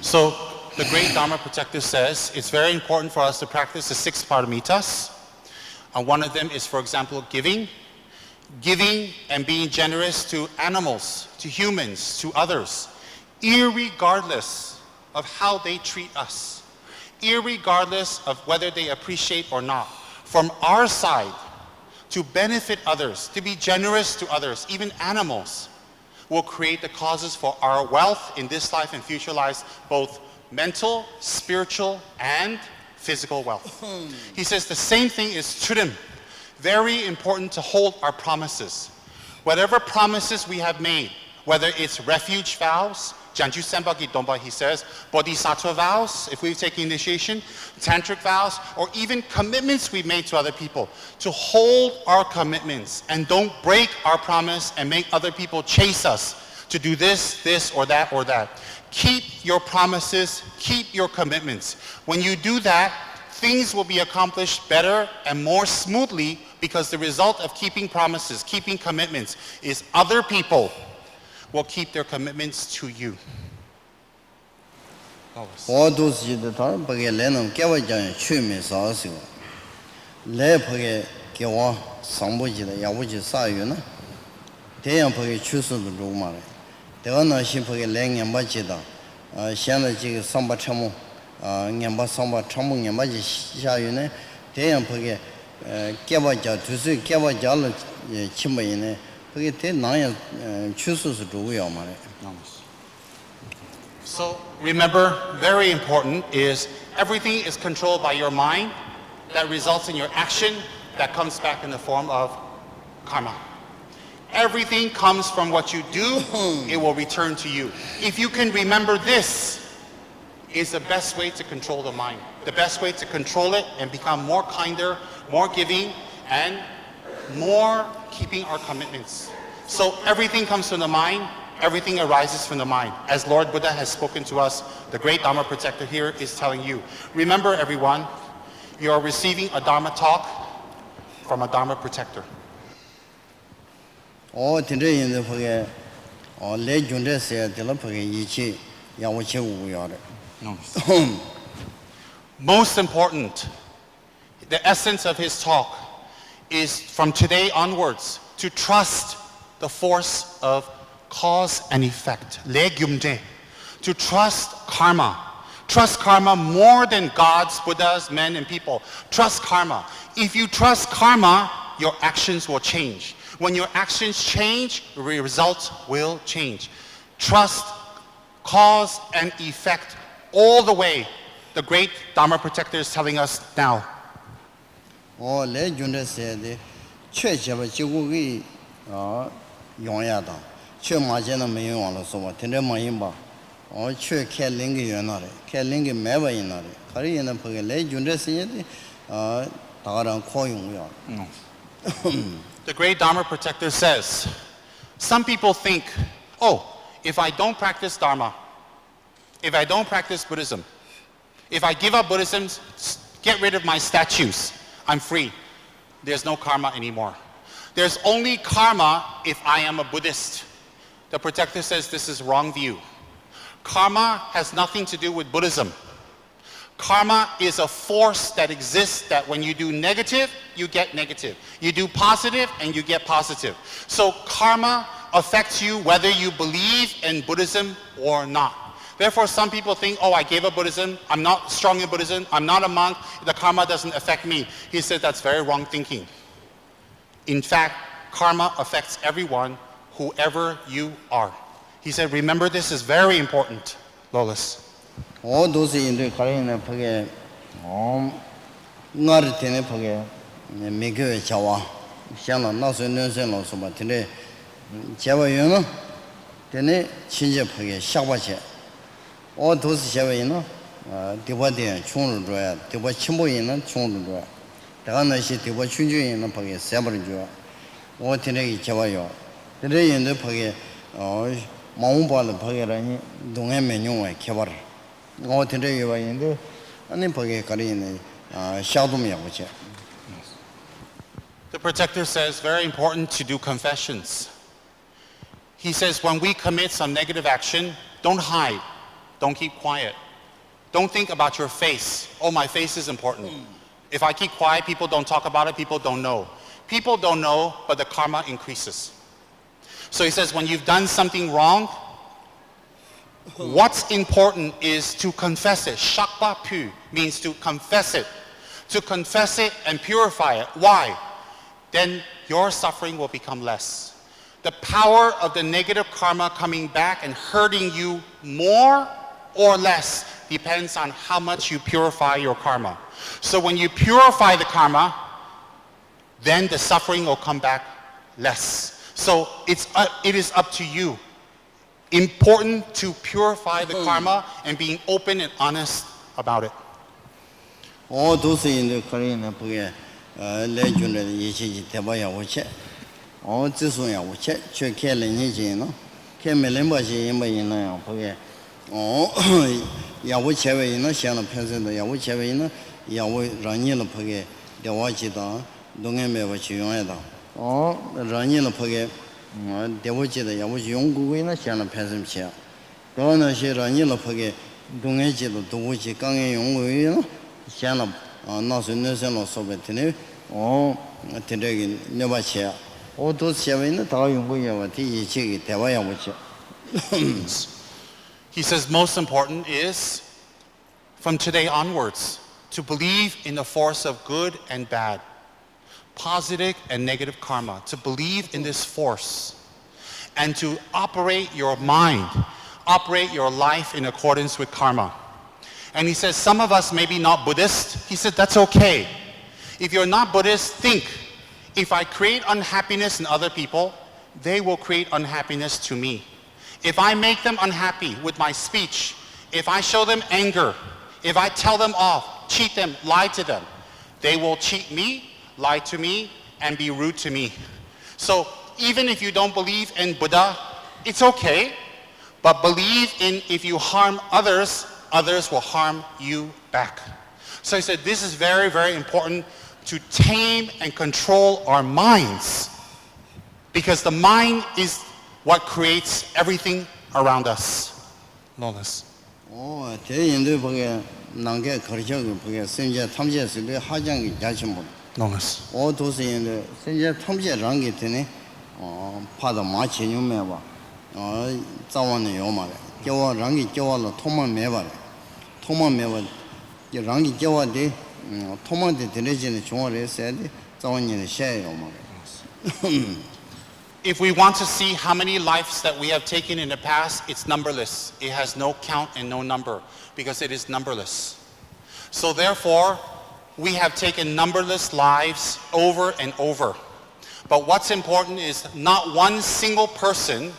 So the great Dharma protector says it's very important for us to practice the 6 paramitas. One of them is, for example, giving and being generous to animals, to humans, to others, irregardless of how they treat us, irregardless of whether they appreciate or not. From our side, to benefit others, to be generous to others, even animals, will create the causes for our wealth in this life and future lives, both mental, spiritual, and physical wealth. He says the same thing is churim. Very important to hold our promises. Whatever promises we have made, whether it's refuge vows, Janju Sembagi Domba, he says, bodhisattva vows, if we take initiation, tantric vows, or even commitments we made to other people, to hold our commitments and don't break our promise and make other people chase us to do this, this, or that, or that. Keep your promises, keep your commitments. When you do that, things will be accomplished better and more smoothly because the result of keeping promises, keeping commitments, is other people will keep their commitments to you. So remember, very important is everything is controlled by your mind that results in your action that comes back in the form of karma. Everything comes from what you do, it will return to you. If you can remember this, is the best way to control the mind. The best way to control it and become more kinder, more giving, and more keeping our commitments. So everything comes from the mind, everything arises from the mind. As Lord Buddha has spoken to us, the great Dharma protector here is telling you, remember everyone, you are receiving a Dharma talk from a Dharma protector. Most important, the essence of his talk is from today onwards to trust the force of cause and effect. To trust karma. Trust karma more than gods, Buddhas, men, and people. Trust karma. If you trust karma, your actions will change. When your actions change, the results will change. Trust cause and effect all the way. The great Dharma protector is telling us now. The great Dharma protector says, some people think, oh, if I don't practice Dharma, if I don't practice Buddhism, if I give up Buddhism, get rid of my statues, I'm free. There's no karma anymore. There's only karma if I am a Buddhist. The protector says this is wrong view. Karma has nothing to do with Buddhism. Karma is a force that exists that when you do negative, you get negative. You do positive and you get positive. So karma affects you whether you believe in Buddhism or not. Therefore, some people think, oh, I gave up Buddhism, I'm not strong in Buddhism, I'm not a monk, the karma doesn't affect me. He said that's very wrong thinking. In fact, karma affects everyone, whoever you are. He said, remember this is very important, Lolis. All those in the Karina Page, not a tenny page, make a chawa, Shana, not a nursing also, but today, Java, you know, then change a page, shawache. All those Shavina, Diwadi, Chun, Diwa Chimboina, Chun, the Anashi, Diwa Chunju in the page, Sabarjo, or today, Chavayo. Today in the page, Maumba, the page, don't have menu, Kavar. All today you are in the Anipage Karine, Shadumia. The protector says very important to do confessions. He says when we commit some negative action, don't hide, don't keep quiet. Don't think about your face. Oh, my face is important. If I keep quiet, people don't talk about it, people don't know. People don't know, but the karma increases. So he says when you've done something wrong, what's important is to confess it. Shakpa pu means to confess it. To confess it and purify it. Why? Then your suffering will become less. The power of the negative karma coming back and hurting you more or less depends on how much you purify your karma. So when you purify the karma, then the suffering will come back less. So it is up to you. Important to purify the karma and being open and honest about it. All those in the Korean legend, Yichi Tabaya Wache, all this one, Wache, Chekele Nijino, 메렘바시 임바이나 거기 야고 체외이나 시안의 편선도 야고 체외이나 야고 라니의 거기 대화지다 동해매와 지용하다 라니의 거기 대화지다 야고 용국이나 시안의 편선치야 그거는 시 라니의 거기 동해지도 도구지 강의 용국이나 시안의 나서 내선로 소베트네 대대기 내바치야 오도시아에는 다 용국이야 뒤이치기 대화야 뭐지 He says most important is, from today onwards, to believe in the force of good and bad, positive and negative karma, to believe in this force, and to operate your mind, operate your life in accordance with karma. And he says, some of us may be not Buddhist. He said, that's okay. If you're not Buddhist, think, if I create unhappiness in other people, they will create unhappiness to me. If I make them unhappy with my speech, if I show them anger, if I tell them off, cheat them, lie to them, they will cheat me, lie to me, and be rude to me. So even if you don't believe in Buddha, it's okay, but believe in if you harm others, others will harm you back. So he said this is very, very important to tame and control our minds, because the mind is what creates everything around us. Lawless. 대인들 보게 난게 거리적을 보게 선제 탐지했을 하장이 자신분. Lawless. 도시인들 선제 탐지라는 게 되네. 파도 마치뉴메 봐. 자원의 요마래. 겨워 랑기 겨워로 통만 매봐. 통만 매봐. 이 랑기 겨워데 통만데 들려지는 종어를 했어야 돼. 자원이 셔야 요마래. If we want to see how many lives that we have taken in the past, it's numberless. It has no count and no number because it is numberless. So therefore, we have taken numberless lives over and over. But what's important is not one single person,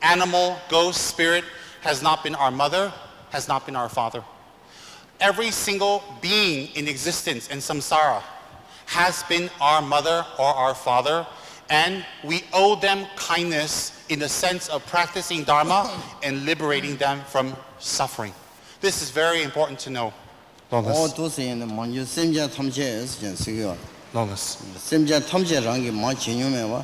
animal, ghost, spirit, has not been our mother, has not been our father. Every single being in existence in samsara has been our mother or our father, and we owe them kindness in the sense of practicing Dharma and liberating them from suffering. This is very important to know. 도시인들 먼저 semja 탐지에서 전세요. Lawless. semja 탐지라는 게 마치뉴메 봐.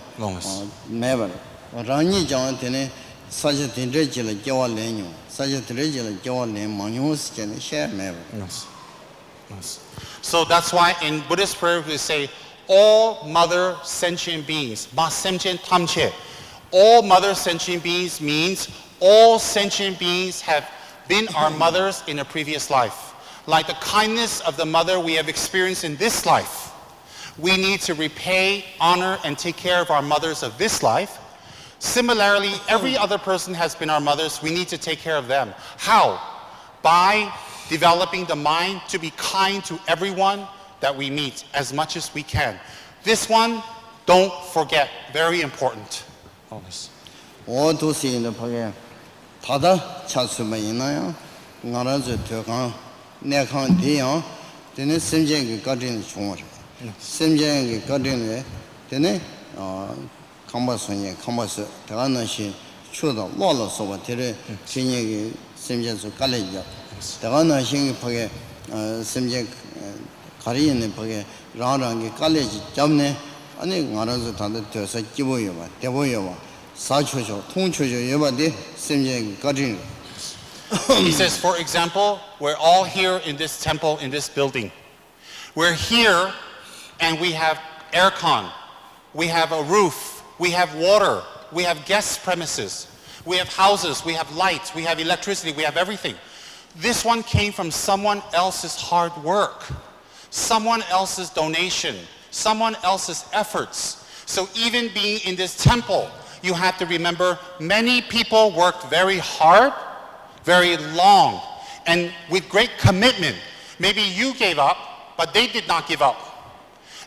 매버. 라니 장한테네 사제 된저지를 겨와내뇨. 사제 들어지를 겨와내 마뉴스전에 셔 매버. Yes. So that's why in Buddhist prayer we say all mother sentient beings, ma sentient tamche. All mother sentient beings means all sentient beings have been our mothers in a previous life. Like the kindness of the mother we have experienced in this life, we need to repay, honor, and take care of our mothers of this life. Similarly, every other person has been our mothers. We need to take care of them. How? By developing the mind to be kind to everyone that we meet as much as we can. This one, don't forget, very important. 도시인들 보게 다다 차수만 있나요? 나라서 되가 내가 돼요. 되네 심정이 가진 중요해. 심정이 가진에 되네 감바선이 감바서 대가는시 추도 놀러서 되게 진행이 심정서 깔려져. 대가는시 보게 심정 가리는 보게 라랑이 깔려지 잡네. 아니 나라서 다들 돼서 기보여 봐. 대보여 봐. 사초죠. 통초죠. 여바데 심정이 가진 He says, for example, we're all here in this temple, in this building. We're here and we have aircon, we have a roof, we have water, we have guest premises, we have houses, we have lights, we have electricity, we have everything. This one came from someone else's hard work, someone else's donation, someone else's efforts. So even being in this temple, you have to remember many people worked very hard, very long, and with great commitment. Maybe you gave up, but they did not give up.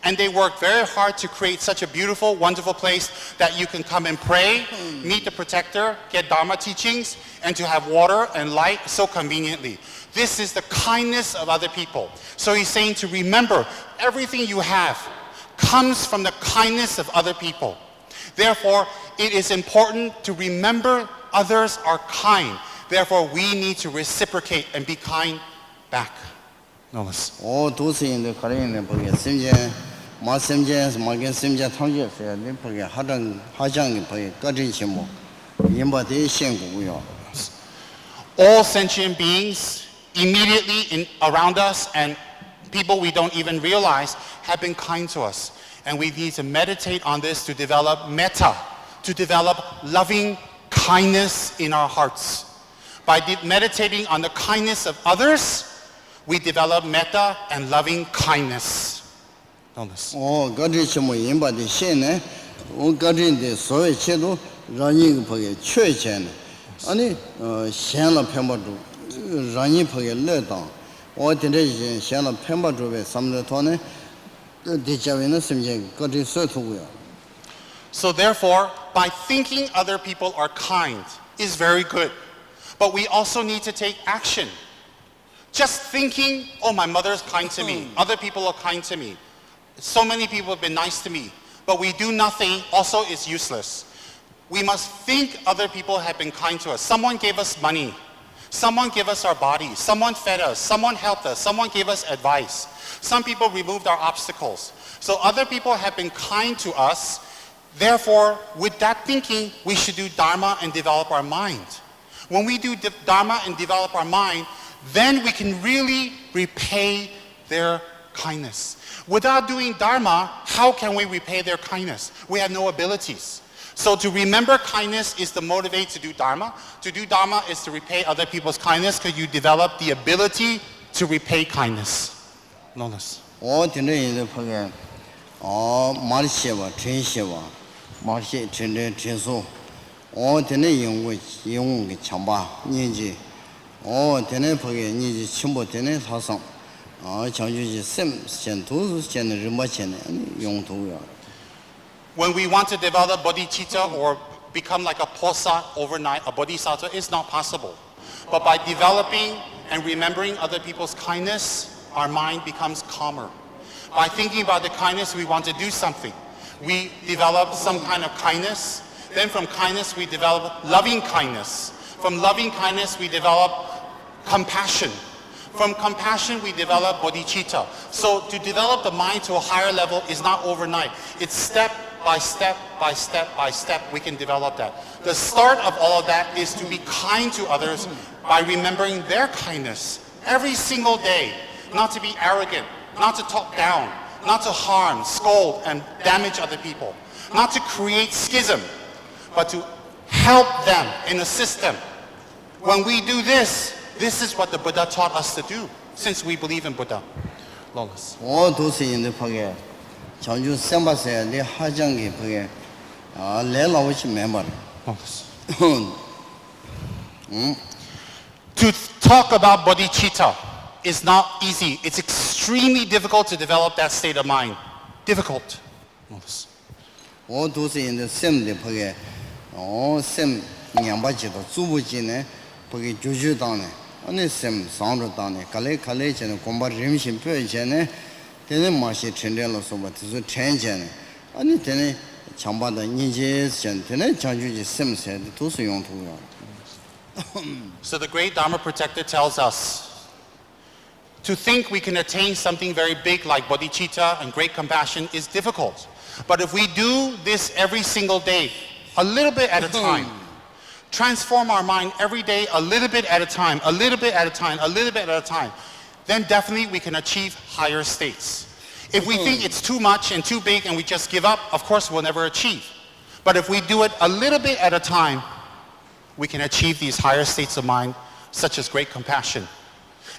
And they worked very hard to create such a beautiful, wonderful place that you can come and pray, meet the protector, get Dharma teachings, and to have water and light so conveniently. This is the kindness of other people. So he's saying to remember, everything you have comes from the kindness of other people. Therefore, it is important to remember others are kind. Therefore, we need to reciprocate and be kind back. Notice.都是因的可能呢，不给时间，马时间马跟时间同学说，你不给好像不给各种情况，因把这先顾要。All sentient beings immediately around us and people we don't even realize have been kind to us. And we need to meditate on this to develop metta, to develop loving kindness in our hearts. By meditating on the kindness of others, we develop metta and loving kindness. Notice. 各种情况因把这些呢，我各种的所有切都让你不给缺钱呢，你闲了偏不住，让你不给乐当，我听这些闲了偏不住呗，什么的他呢？So therefore, by thinking other people are kind is very good. But we also need to take action. Just thinking, oh, my mother's kind to me, other people are kind to me, so many people have been nice to me, but we do nothing also is useless. We must think other people have been kind to us. Someone gave us money. Someone gave us our body. Someone fed us. Someone helped us. Someone gave us advice. Some people removed our obstacles. So other people have been kind to us. Therefore, with that thinking, we should do Dharma and develop our mind. When we do Dharma and develop our mind, then we can really repay their kindness. Without doing Dharma, how can we repay their kindness? We have no abilities. So to remember kindness is to motivate to do Dharma. To do Dharma is to repay other people's kindness because you develop the ability to repay kindness. Notice. 我听着人家朋友，马来西亚真些吧，马来西亚真说，我听着英文个强吧，年纪，我听着朋友年纪轻不听着他上，强就是先都是现在人把钱的用途呀。When we want to develop bodhicitta or become like a posa overnight, a bodhisattva is not possible. But by developing and remembering other people's kindness, our mind becomes calmer. By thinking about the kindness, we want to do something. We develop some kind of kindness. Then from kindness, we develop loving kindness. From loving kindness, we develop compassion. From compassion, we develop bodhicitta. So to develop the mind to a higher level is not overnight. It's step by step, by step, by step, we can develop that. The start of all of that is to be kind to others by remembering their kindness every single day. Not to be arrogant, not to talk down, not to harm, scold, and damage other people. Not to create schism, but to help them and assist them. When we do this, this is what the Buddha taught us to do, since we believe in Buddha. Lawless. 我都是因的朋友，像就300岁的还讲给朋友，来了我去明白了。To talk about bodhicitta is not easy. It's extremely difficult to develop that state of mind. Difficult. 我都是因的3的朋友，3年把几多逐步进呢，不给就当呢，那3上着当呢，看来现在光把人心表现呢，现在马些成长了说吧，就是成见呢，你现在强把的年纪现在讲究3岁的都是用途呀。So the great Dharma protector tells us to think we can attain something very big like bodhicitta and great compassion is difficult. But if we do this every single day, a little bit at a time, transform our mind every day a little bit at a time, a little bit at a time, a little bit at a time, then definitely we can achieve higher states. If we think it's too much and too big and we just give up, of course we'll never achieve. But if we do it a little bit at a time, we can achieve these higher states of mind, such as great compassion.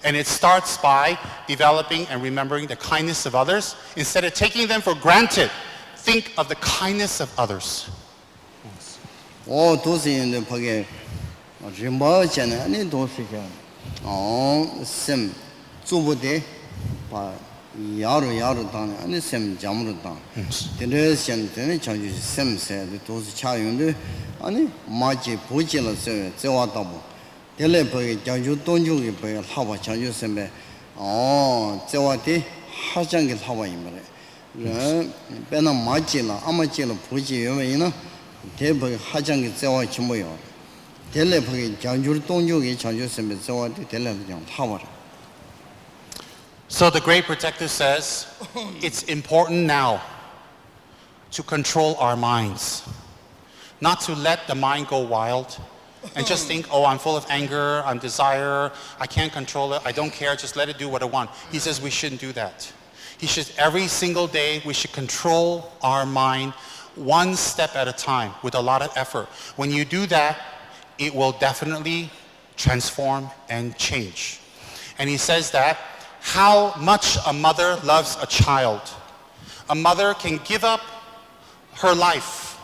And it starts by developing and remembering the kindness of others. Instead of taking them for granted, think of the kindness of others. 我都是因的朋友，人保现在你都是讲，sem逐步的把压着当的，你sem讲不着当。现在现在讲就是sem噻，都是恰用的，你马街不接了这话倒不。第二朋友讲究东就给朋友，他把讲究什么？这话的还讲给他把一么嘞？人别那马街了，阿妈街了，不接原因呢？这朋友还讲给这话全没有。tele phage jangjur tongjo ge chanjo sembe zawa de tele jang thawar. So the great protector says, it's important now to control our minds, not to let the mind go wild and just think, oh, I'm full of anger, I'm desire, I can't control it, I don't care, just let it do what I want. He says we shouldn't do that. He should, every single day, we should control our mind one step at a time with a lot of effort. When you do that, it will definitely transform and change. And he says that how much a mother loves a child. A mother can give up her life,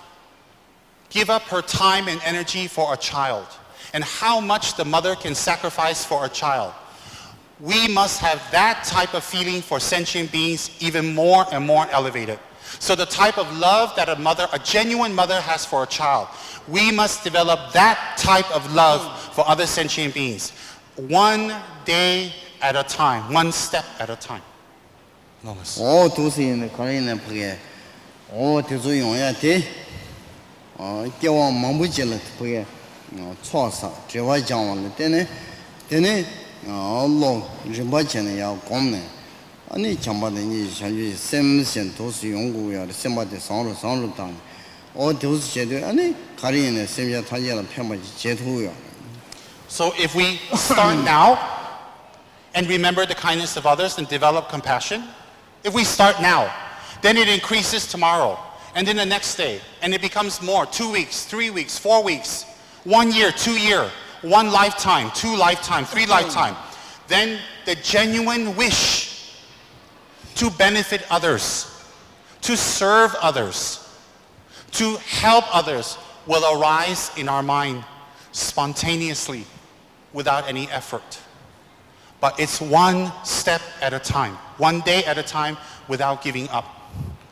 give up her time and energy for a child, and how much the mother can sacrifice for a child. We must have that type of feeling for sentient beings even more and more elevated. So the type of love that a genuine mother has for a child, we must develop that type of love for other sentient beings. One day at a time, one step at a time. Oh, to see in the Korean prayer. Oh, to do your day. Oh, give on Mambujilat prayer. No, Chosa, Java John, Dene, oh, long, Jimbachan, Yao Gomne. Ani chamba de ni shanju sem sen dos yonggu ya semba de sangro sangro dang. O dos jedu ani kari ne semya thaje la phema ji jetu ya. So if we start now and remember the kindness of others and develop compassion, if we start now, then it increases tomorrow, and then the next day, and it becomes more, 2 weeks, 3 weeks, 4 weeks, 1 year, 2 year, 1 lifetime, 2 lifetime, 3 lifetime. Then the genuine wish to benefit others, to serve others, to help others will arise in our mind spontaneously without any effort. But it's one step at a time, one day at a time without giving up.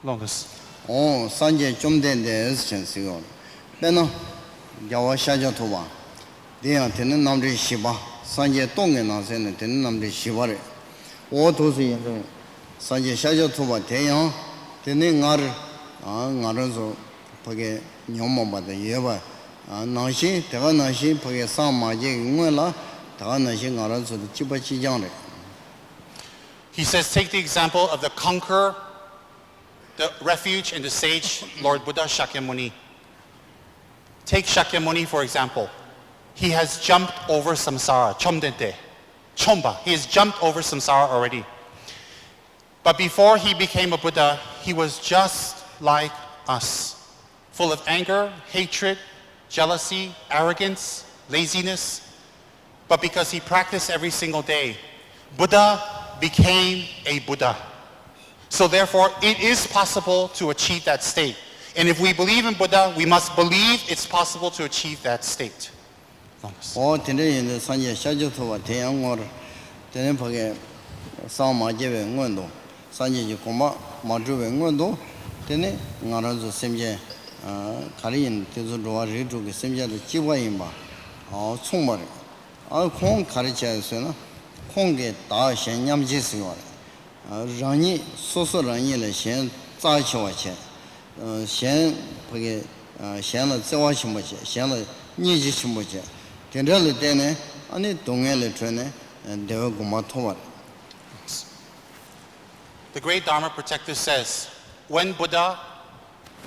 Longest. Oh, Sanje Jumden de Essensigo. Beno, Yawa Shaja Toba. They are ten number Shiba. Sanje Tongan and ten number Shibare. Oh, to see Sanje Shaja Toba Tayan, Teningar, Ngarazo, Page Nyoma, the Yeva, Nashi, Teranashi, Page Sama, Jingwella, Teranashi, Ngarazo, the Chibachi Jane. He says, take the example of the conqueror, the refuge, and the sage, Lord Buddha Shakyamuni. Take Shakyamuni, for example. He has jumped over samsara, chomdente, chomba. He has jumped over samsara already. But before he became a Buddha, he was just like us, full of anger, hatred, jealousy, arrogance, laziness. But because he practiced every single day, Buddha became a Buddha. So therefore, it is possible to achieve that state. And if we believe in Buddha, we must believe it's possible to achieve that state. Oh, today in the Sanje Shaja Toba, Tayang or Tenepage, Sama Jeve Ngondo. Sanje Yukoma, Madruve Ngondo, Tene, Narazo Semje, Karin, Tizudua Ridu, Semja, the Chiwaimba, or Tsumari, our Kong Karicha Sena, Konge, Da Shen Yam Jisiwa, Rani, Soso Rani, the Shen, Zachiwache, Shen, Page, Shen, Zawachimache, Shen, Nijishimache, Tendrele Dene, Ani Dongele Trene, and Devagumatovar. The great Dharma protector says, when Buddha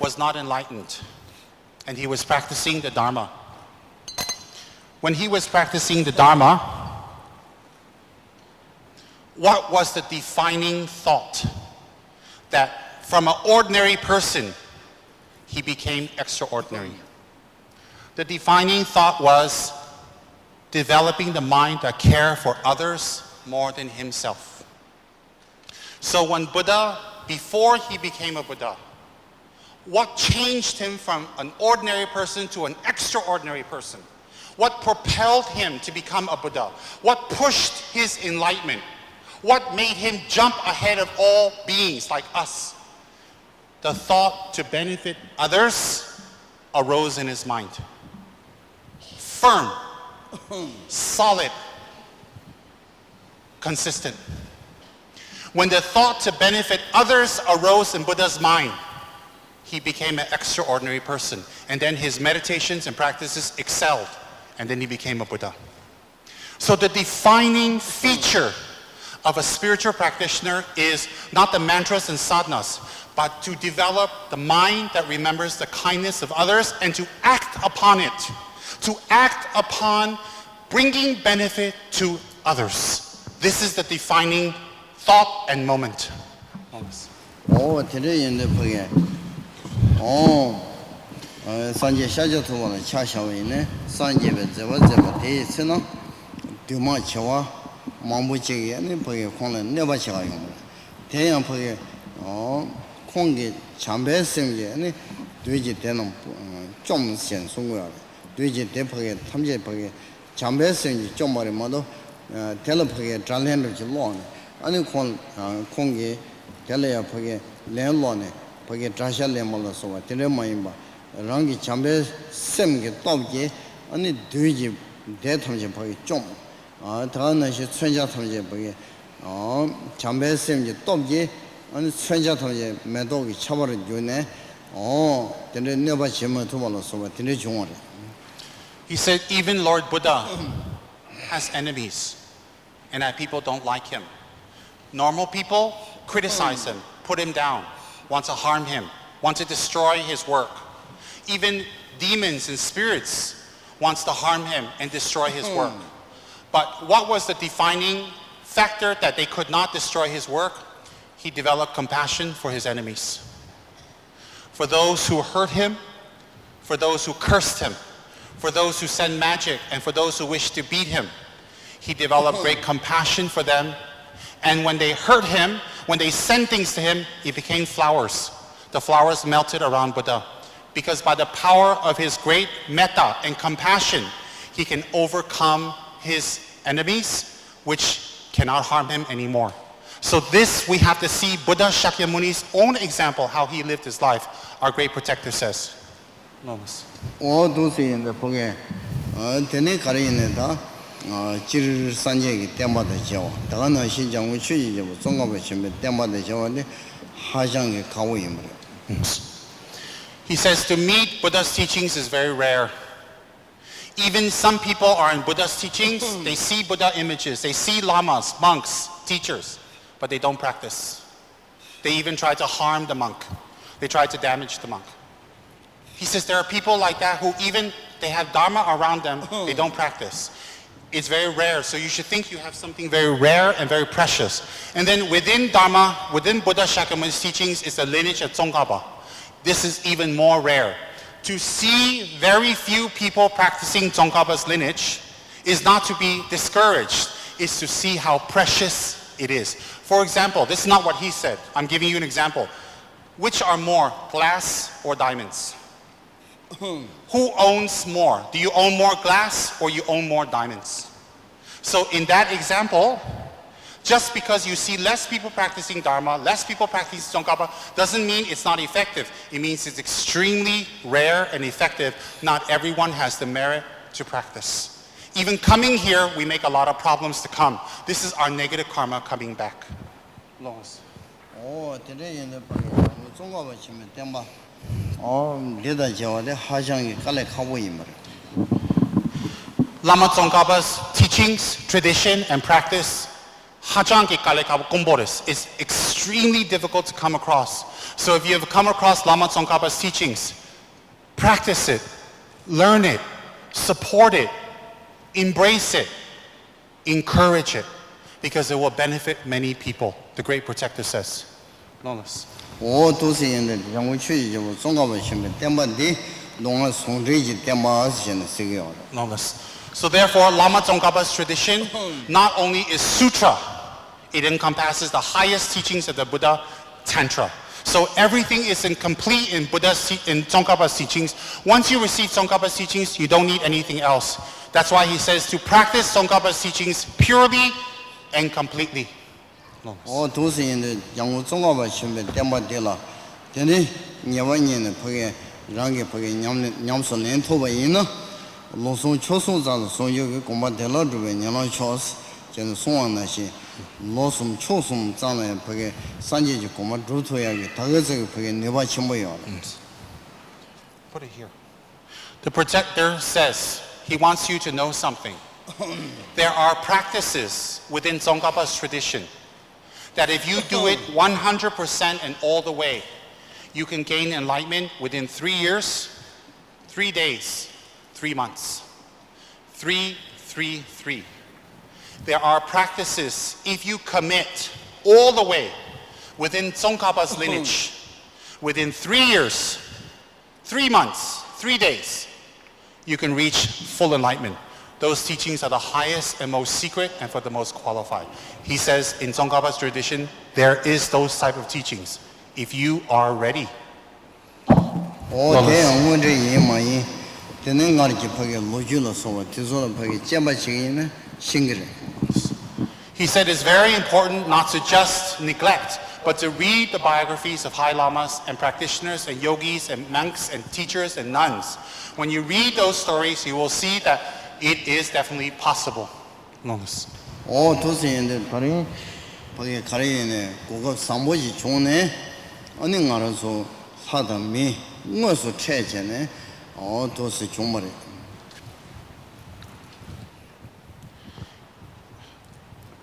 was not enlightened and he was practicing the Dharma, what was the defining thought? That from an ordinary person, he became extraordinary. The defining thought was developing the mind to care for others more than himself. So when Buddha, before he became a Buddha, what changed him from an ordinary person to an extraordinary person? What propelled him to become a Buddha? What pushed his enlightenment? What made him jump ahead of all beings like us? The thought to benefit others arose in his mind. Firm, solid, consistent. When the thought to benefit others arose in Buddha's mind, he became an extraordinary person. And then his meditations and practices excelled. and then he became a Buddha. So the defining feature of a spiritual practitioner is not the mantras and sadhanas, but to develop the mind that remembers the kindness of others and to act upon it, to act upon bringing benefit to others. This is the defining thought and moment. 공기 참배 생게 되지 되는 좀 센송고야 되지 대포게 탐제 포게 참배 생기 좀 말이 뭐도 텔레포게 잘내는 줄 론. 아니 공기 텔레야 포게 렌론에 포게 자샬레 몰라서 텔레마인 바 랑기 참배 생게 또게 아니 되지 대탐제 포게 좀 다나시 천자 탐제 포게 참배 생게 또게 아니 천자 탐제 매도기 차버를 주네 근데 내가 지금 도발로서 근데 중요해. He said even Lord Buddha has enemies and that people don't like him. Normal people criticize him, put him down, want to harm him, want to destroy his work. Even demons and spirits wants to harm him and destroy his work. But what was the defining factor that they could not destroy his work? He developed compassion for his enemies. For those who hurt him, for those who cursed him, for those who sent magic, and for those who wished to beat him. He developed great compassion for them. And when they hurt him, when they sent things to him, he became flowers. The flowers melted around Buddha. Because by the power of his great metta and compassion, he can overcome his enemies, which cannot harm him anymore. So this, we have to see Buddha Shakyamuni's own example, how he lived his life. Our great protector says. He says to meet Buddha's teachings is very rare. Even some people are in Buddha's teachings, they see Buddha images, they see lamas, monks, teachers, but they don't practice. They even try to harm the monk. They try to damage the monk. He says there are people like that who even, they have Dharma around them, they don't practice. It's very rare, so you should think you have something very rare and very precious. And then within Dharma, within Buddha Shakyamuni's teachings is the lineage of Tsongkhapa. This is even more rare. To see very few people practicing Tsongkhapa's lineage is not to be discouraged, it's to see how precious it is. For example, this is not what he said. I'm giving you an example. Which are more, glass or diamonds? Who owns more? Do you own more glass or you own more diamonds? So in that example, just because you see less people practicing Dharma, less people practicing Tsongkhapa, doesn't mean it's not effective. It means it's extremely rare and effective. Not everyone has the merit to practice. Even coming here, we make a lot of problems to come. This is our negative karma coming back. Lois. Lama Tsongkhapa's teachings, tradition, and practice is extremely difficult to come across. So if you have come across Lama Tsongkhapa's teachings, practice it, learn it, support it, embrace it, encourage it, because it will benefit many people. The great protector says. Lois. Notice. So therefore, Lama Tsongkhapa's tradition not only is sutra, it encompasses the highest teachings of the Buddha Tantra. So everything is complete in Tsongkhapa's teachings. Once you receive Tsongkhapa's teachings, you don't need anything else. That's why he says to practice Tsongkhapa's teachings purely and completely. Put it here. The protector says, he wants you to know something. There are practices within Tsongkhapa's tradition that if you do it 100% and all the way, you can gain enlightenment within 3 years, 3 days, 3 months. 3, 3, 3. There are practices, if you commit all the way within Tsongkhapa's lineage, within 3 years, 3 months, 3 days, you can reach full enlightenment. Those teachings are the highest and most secret and for the most qualified. He says in Tsongkhapa's tradition, there is those type of teachings, if you are ready. He said it's very important not to just neglect, but to read the biographies of high lamas and practitioners and yogis and monks and teachers and nuns. When you read those stories, you will see that it is definitely possible.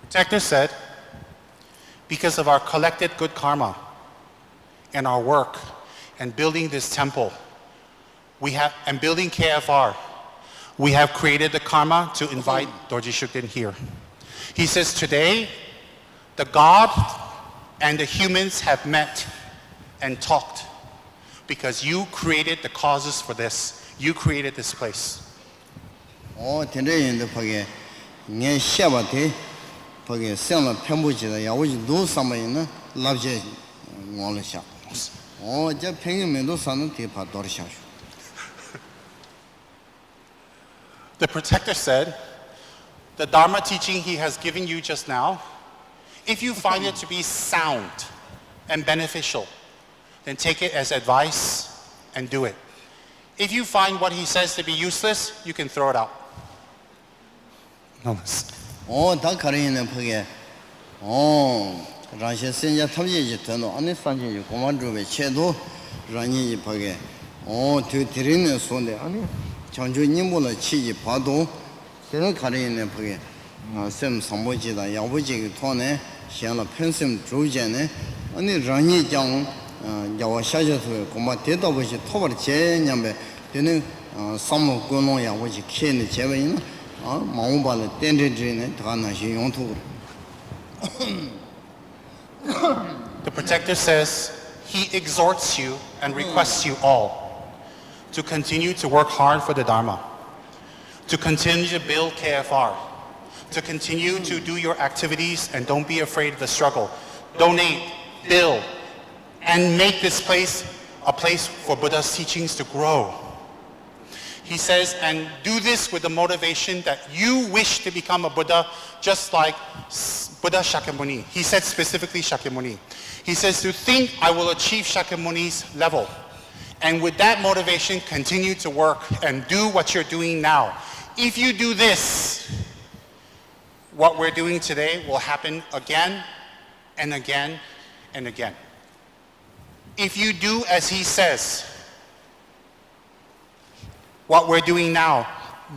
Protector said, because of our collected good karma and our work and building this temple, and building KFR, we have created the karma to invite Dorj Shүgdэн here. He says today, the God and the humans have met and talked because you created the causes for this. You created this place. The protector said, the Dharma teaching he has given you just now, if you find it to be sound and beneficial, then take it as advice and do it. If you find what he says to be useless, you can throw it out. The protector says he exhorts you and requests you all to continue to work hard for the Dharma, to continue to build KFR, to continue to do your activities and don't be afraid of the struggle. Donate, build, and make this place a place for Buddha's teachings to grow. He says, and do this with the motivation that you wish to become a Buddha, just like Buddha Shakyamuni. He said specifically Shakyamuni. He says to think, I will achieve Shakyamuni's level. And with that motivation, continue to work and do what you're doing now. If you do this, what we're doing today will happen again and again and again. If you do as he says, what we're doing now,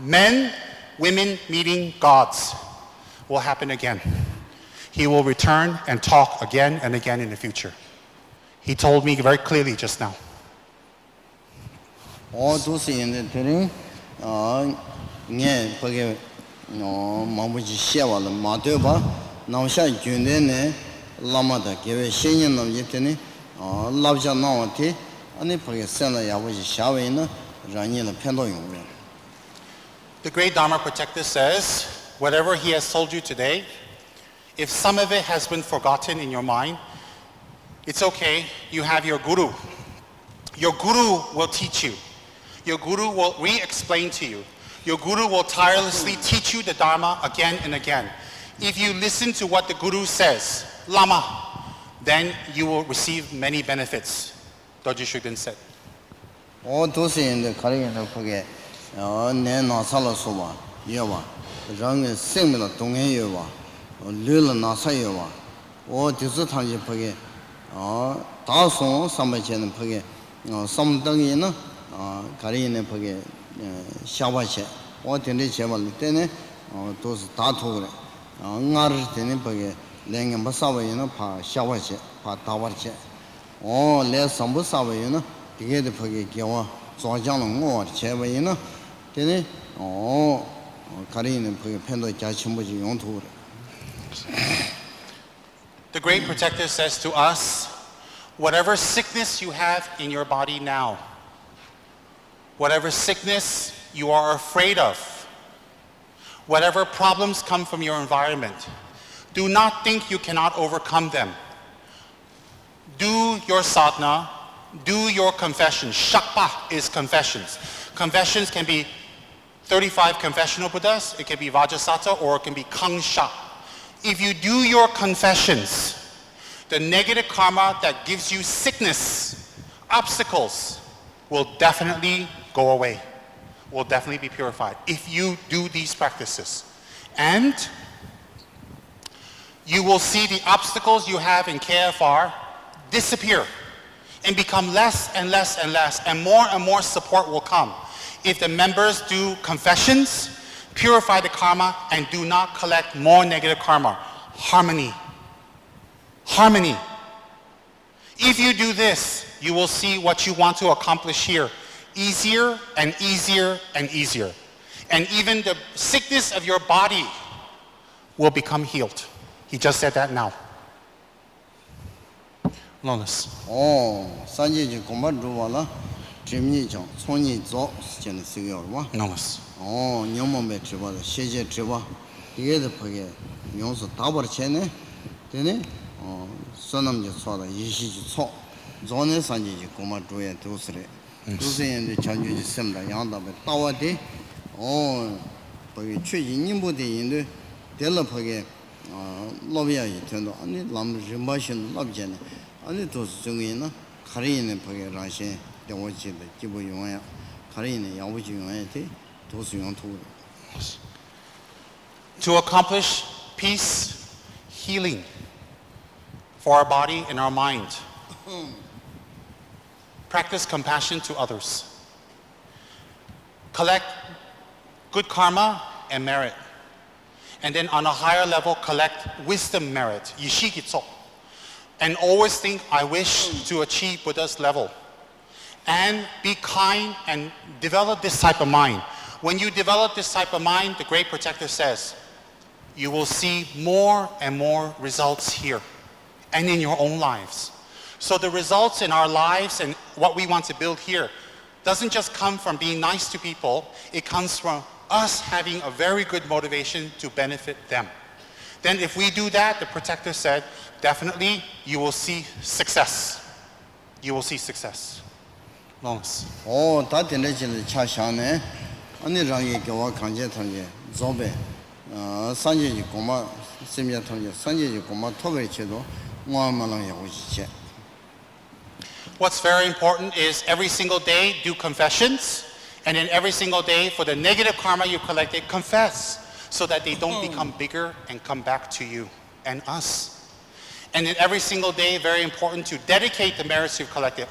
men, women meeting gods, will happen again. He will return and talk again and again in the future. He told me very clearly just now. The great Dharma protector says, whatever he has told you today, if some of it has been forgotten in your mind, it's okay. You have your guru. Your guru will teach you. Your guru will re-explain to you. Your guru will tirelessly teach you the Dharma again and again. If you listen to what the guru says, Lama, then you will receive many benefits, Dorj Shүgdэн said. 어떤데 제발 때네 도스 다토그래 응아르 때네 버게 랭게 마사바이나 파 샤와체 파 다와체 레 삼부사바이나 이게도 버게 겨와 조장는 뭐 제바이나 때네 가리는 버게 팬도 자침부지 용토그래. The great protector says to us, whatever sickness you have in your body now, whatever sickness you are afraid of, whatever problems come from your environment, do not think you cannot overcome them. Do your sadhana, do your confession. Shakpa is confessions. Confessions can be 35 confessional Buddhas, it can be Vajrasattva, or it can be Kangsha. If you do your confessions, the negative karma that gives you sickness, obstacles, will definitely go away, will definitely be purified if you do these practices. And you will see the obstacles you have in KFR disappear and become less and less and less, and more support will come if the members do confessions, purify the karma, and do not collect more negative karma. Harmony. Harmony. If you do this, you will see what you want to accomplish here easier and easier and easier. And even the sickness of your body will become healed. He just said that now. Lotus. 산지지 고만루와라 짐니정 손이조 스전의 쓰여와. Lotus. 녀mom에 주바 세제 주바 이게도 보게 용서 다버체네 되네 선남지 소다 이시지 소 전에 산지지 고만루에 두스레 두스인데 전주지 셈다 양다베 따와데 보게 최인님보데 인데 될러 보게 로비아이 된도 아니 람르마신 랍제네 아니 도스 중에나 가리는 보게 라시 대원지의 기본 용어야 가리는 야부지 용어야 돼 도스 용토. To accomplish peace, healing for our body and our mind, practice compassion to others, collect good karma and merit, and then on a higher level collect wisdom merit, yishigitso, and always think, I wish to achieve Buddha's level, and be kind and develop this type of mind. When you develop this type of mind, the great protector says, you will see more and more results here and in your own lives. So the results in our lives and what we want to build here doesn't just come from being nice to people, it comes from us having a very good motivation to benefit them. Then if we do that, the protector said, definitely you will see success. You will see success. Lotus. 다 되는지는 차샤네. 아니 랑이 교와 강제 통제 조배 산지지 고마 세미야 통제 산지지 고마 토베체도 뭐만랑 야고지체. What's very important is every single day do confessions, and then every single day for the negative karma you collected, confess so that they don't become bigger and come back to you and us. And then every single day, very important to dedicate the merits you've collected.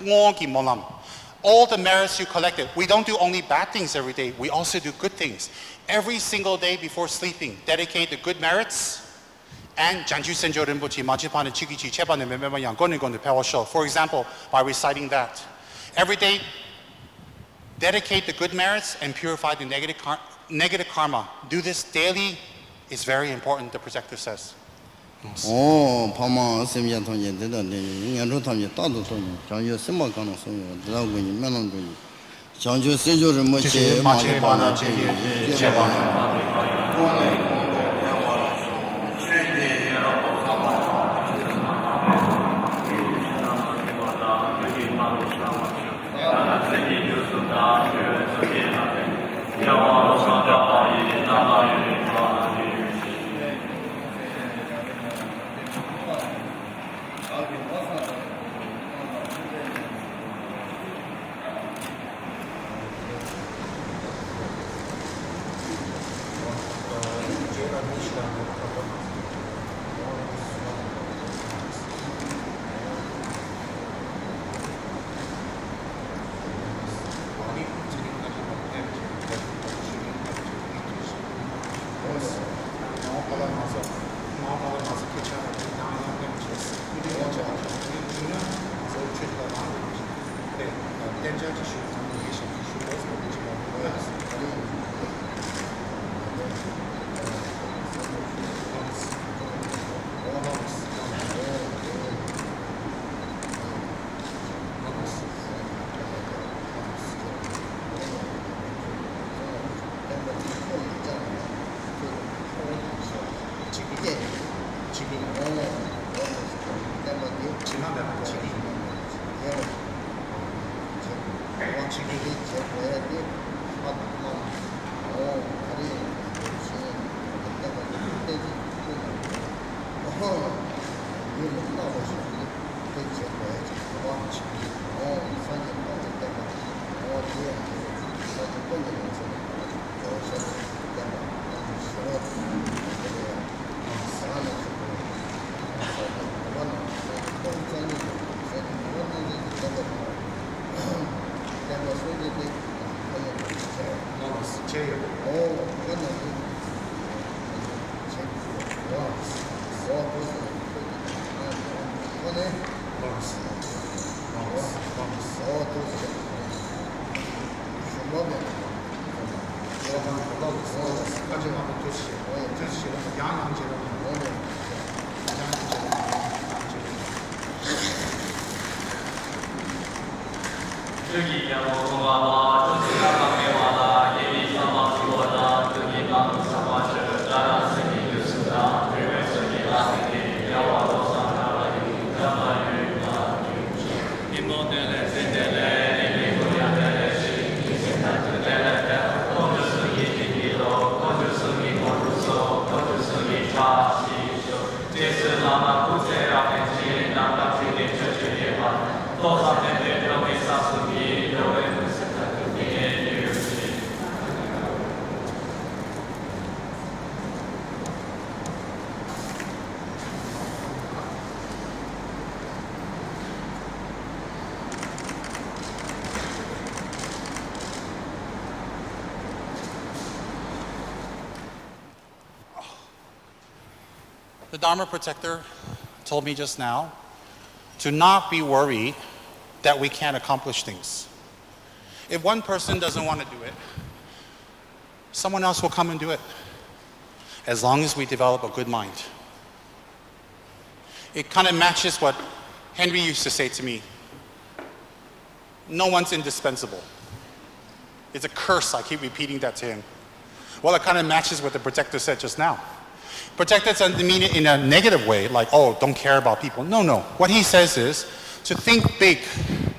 All the merits you collected. We don't do only bad things every day. We also do good things. Every single day before sleeping, dedicate the good merits. And Janju Senjo Rinpoche, Majipane Chikichi, Chepane Memema Yang Goni Power Show. For example, by reciting that. Every day, dedicate the good merits and purify the negative karma. Do this daily is very important, the protector says. 파마 세미야 통제 되던데 인간로 통제 따도 통제 장주 semma 가능 소요 드라고니 면원도 장주 세조를 뭐지 마체바나 제게 제바나 The Dharma protector told me just now to not be worried that we can't accomplish things. If one person doesn't want to do it, someone else will come and do it, as long as we develop a good mind. It kind of matches what Henry used to say to me. No one's indispensable. It's a curse, I keep repeating that to him. Well, it kind of matches what the protector said just now. Protector doesn't mean it in a negative way, like, oh, don't care about people. No, no. What he says is to think big,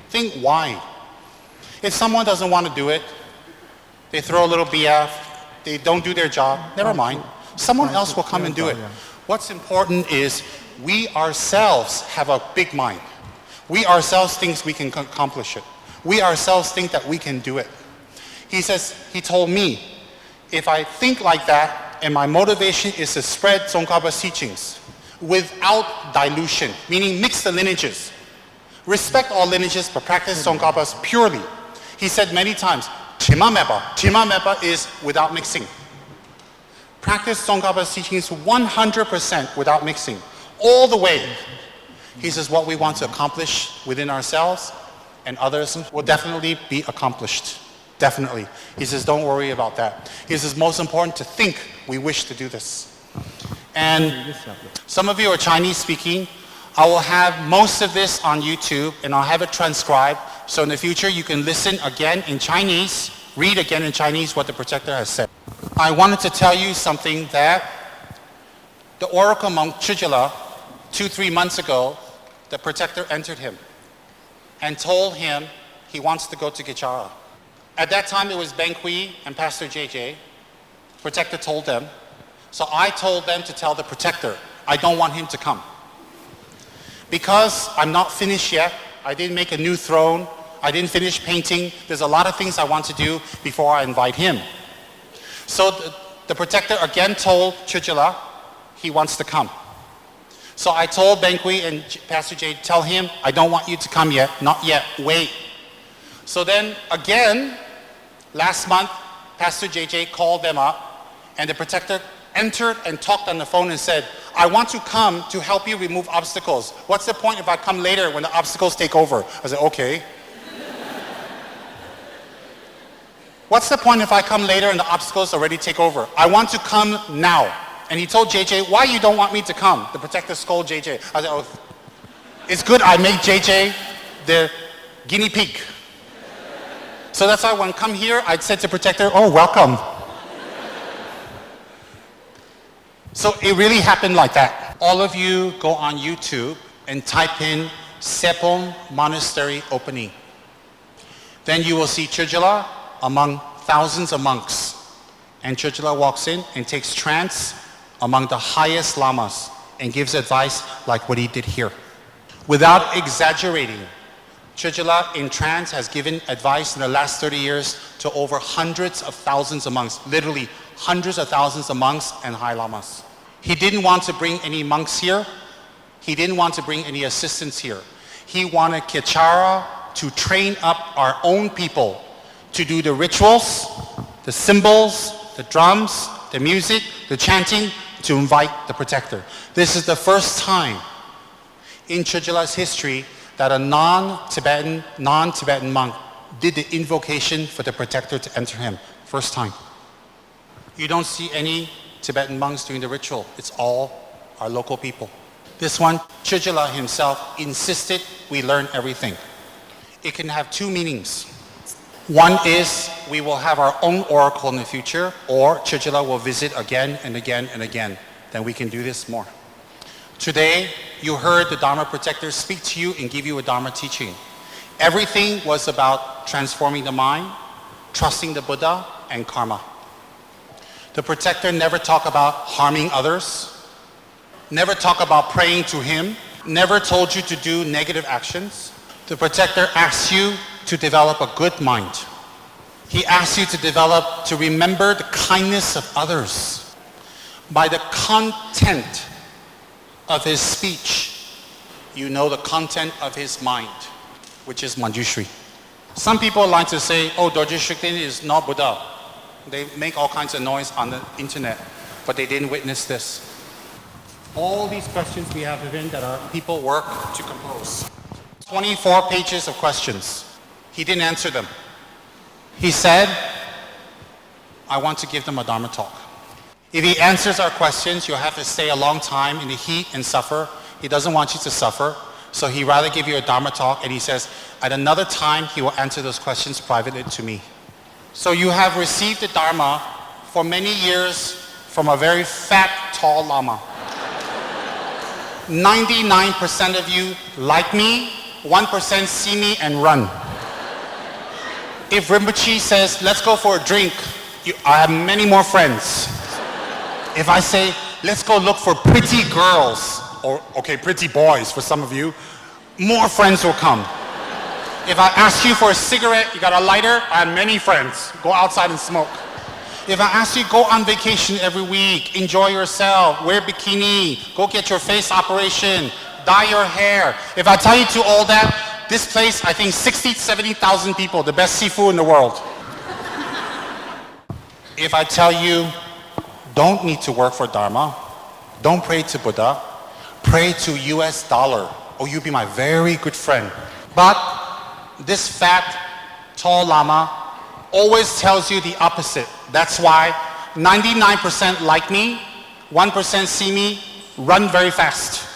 think wide. If someone doesn't want to do it, they throw a little BF, they don't do their job, never mind. Someone else will come and do it. What's important is we ourselves have a big mind. We ourselves think we can accomplish it. We ourselves think that we can do it. He says, he told me, if I think like that, and my motivation is to spread Tsongkhapa's teachings without dilution, meaning mix the lineages. Respect all lineages, but practice Tsongkhapa's purely. He said many times, Chima Mepa is without mixing. Practice Tsongkhapa's teachings 100% without mixing, all the way. He says what we want to accomplish within ourselves and others will definitely be accomplished. Definitely. He says, don't worry about that. He says, most important to think we wish to do this. And some of you are Chinese speaking. I will have most of this on YouTube and I'll have it transcribed. So in the future, you can listen again in Chinese, read again in Chinese what the protector has said. I wanted to tell you something that the oracle monk Chujala, 2-3 months ago, the protector entered him and told him he wants to go to Kэchera. At that time, it was Beng Hui and Pastor JJ. Protector told them. So I told them to tell the protector, I don't want him to come. Because I'm not finished yet, I didn't make a new throne, I didn't finish painting, there's a lot of things I want to do before I invite him. So the protector again told Chujala he wants to come. So I told Beng Hui and Pastor J, tell him, I don't want you to come yet, not yet, wait. So then again, last month, Pastor JJ called them up and the protector entered and talked on the phone and said, I want to come to help you remove obstacles. What's the point if I come later when the obstacles take over? I said, okay. What's the point if I come later and the obstacles already take over? I want to come now. And he told JJ, why you don't want me to come? The protector scolded JJ. I said, oh, it's good I make JJ the guinea pig. So that's why when I come here, I'd say to protector, oh, welcome. So it really happened like that. All of you go on YouTube and type in Sepong Monastery opening. Then you will see Chujala among thousands of monks. And Chujala walks in and takes trance among the highest lamas and gives advice like what he did here. Without exaggerating, Chujala in trance has given advice in the last 30 years to over hundreds of thousands of monks, literally hundreds of thousands of monks and high lamas. He didn't want to bring any monks here. He didn't want to bring any assistants here. He wanted Kэchera to train up our own people to do the rituals, the symbols, the drums, the music, the chanting, to invite the protector. This is the first time in Chujala's history that a non-Tibetan monk did the invocation for the protector to enter him. First time. You don't see any Tibetan monks doing the ritual. It's all our local people. This one, Chujala himself insisted we learn everything. It can have two meanings. One is we will have our own oracle in the future, or Chujala will visit again and again and again. Then we can do this more. Today, you heard the Dharma protector speak to you and give you a Dharma teaching. Everything was about transforming the mind, trusting the Buddha, and karma. The protector never talked about harming others, never talked about praying to him, never told you to do negative actions. The protector asks you to develop a good mind. He asks you to remember the kindness of others. By the content of his speech, you know the content of his mind, which is Manjushri. Some people like to say, oh, Dorj Shukden is not Buddha. They make all kinds of noise on the internet, but they didn't witness this. All these questions we have within that our people work to compose. 24 pages of questions. He didn't answer them. He said, I want to give them a Dharma talk. If he answers our questions, you'll have to stay a long time in the heat and suffer. He doesn't want you to suffer, so he'd rather give you a Dharma talk, and he says, at another time, he will answer those questions privately to me. So you have received the Dharma for many years from a very fat, tall Lama. 99% of you like me, 1% see me and run. If Rinpoche says, let's go for a drink, I have many more friends. If I say, let's go look for pretty girls, or okay, pretty boys for some of you, more friends will come. If I ask you for a cigarette, you got a lighter, I have many friends. Go outside and smoke. If I ask you, go on vacation every week, enjoy yourself, wear bikini, go get your face operation, dye your hair. If I tell you to all that, this place, I think 60, 70,000 people, the best seafood in the world. If I tell you, don't need to work for Dharma, don't pray to Buddha, pray to US dollar. Oh, you'll be my very good friend. But this fat, tall Lama always tells you the opposite. That's why 99% like me, 1% see me, run very fast.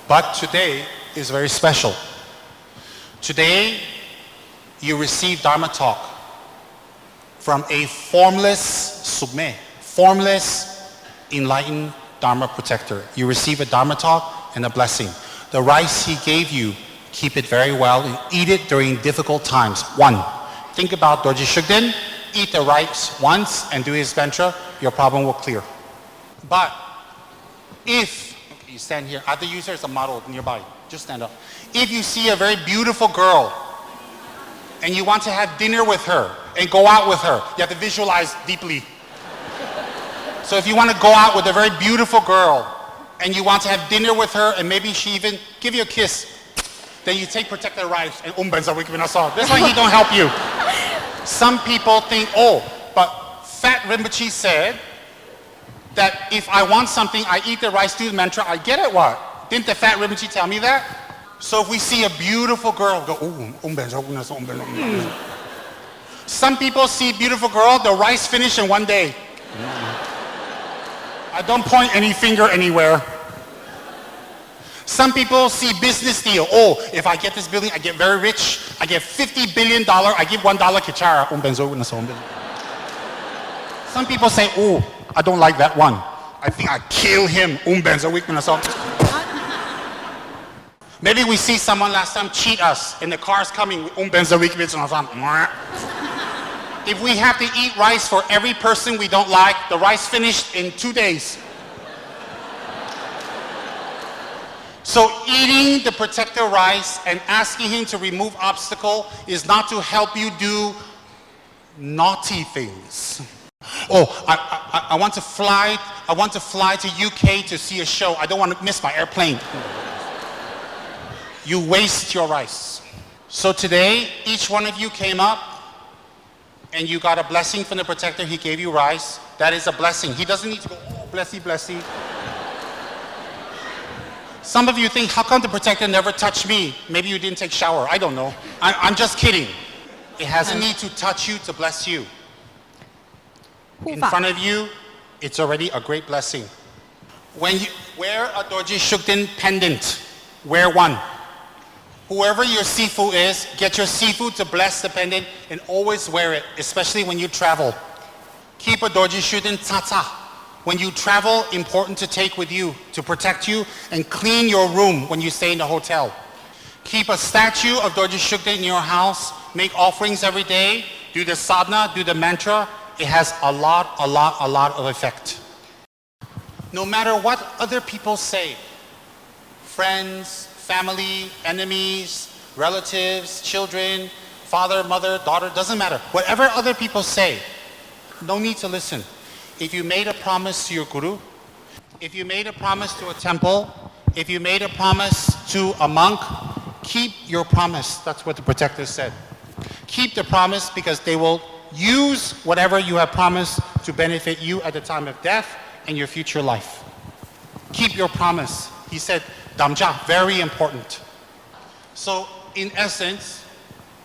But today is very special. Today, you receive Dharma talk from a formless Sugme, formless, enlightened Dharma protector. You receive a Dharma talk and a blessing. The rice he gave you, keep it very well and eat it during difficult times. One, think about Dorj Shukden, eat the rice once and do his mantra, your problem will clear. But if, you stand here, I have to use her as a model nearby, just stand up. If you see a very beautiful girl and you want to have dinner with her and go out with her, you have to visualize deeply. So if you want to go out with a very beautiful girl and you want to have dinner with her and maybe she even give you a kiss, then you take protector rice and umbenza wikibinasa. That's why he don't help you. Some people think, oh, but Fat Rinpoche said that if I want something, I eat the rice, do the mantra, I get it, what? Didn't the fat Rinpoche tell me that? So if we see a beautiful girl, go, some people see beautiful girl, the rice finish in one day. I don't point any finger anywhere. Some people see business deal. Oh, if I get this building, I get very rich. I get $50 billion. I give $1 Kэchära. Some people say, oh, I don't like that one. I think I kill him. Maybe we see someone last time cheat us and the car's coming. If we have to eat rice for every person we don't like, the rice finished in 2 days. So eating the protector rice and asking him to remove obstacle is not to help you do naughty things. Oh, I want to fly to UK to see a show. I don't want to miss my airplane. You waste your rice. So today, each one of you came up and you got a blessing from the protector. He gave you rice. That is a blessing. He doesn't need to go, oh, blessy, blessy. Some of you think, how come the protector never touched me? Maybe you didn't take shower. I don't know. I'm just kidding. It has a need to touch you to bless you. In front of you, it's already a great blessing. When you wear a Dorj Shүgdэн pendant, wear one. Whoever your sifu is, get your sifu to bless the pendant and always wear it, especially when you travel. Keep a Dorj Shүgdэн tata. When you travel, important to take with you to protect you and clean your room when you stay in the hotel. Keep a statue of Dorj Shүgdэн in your house. Make offerings every day. Do the sadhana, do the mantra. It has a lot of effect. No matter what other people say, friends, family, enemies, relatives, children, father, mother, daughter, doesn't matter. Whatever other people say, no need to listen. If you made a promise to your guru, if you made a promise to a temple, if you made a promise to a monk, keep your promise. That's what the protector said. Keep the promise because they will use whatever you have promised to benefit you at the time of death and your future life. Keep your promise. He said, Damja, very important. So in essence,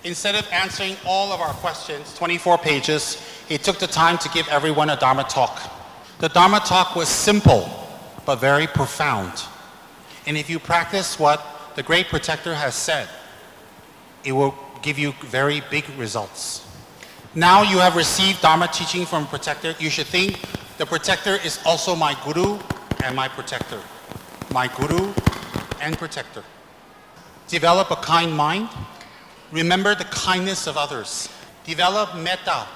instead of answering all of our questions, 24 pages, he took the time to give everyone a Dharma talk. The Dharma talk was simple, but very profound. And if you practice what the great protector has said, it will give you very big results. Now you have received Dharma teaching from protector, you should think the protector is also my guru and my protector. My guru and protector. Develop a kind mind. Remember the kindness of others. Develop metta,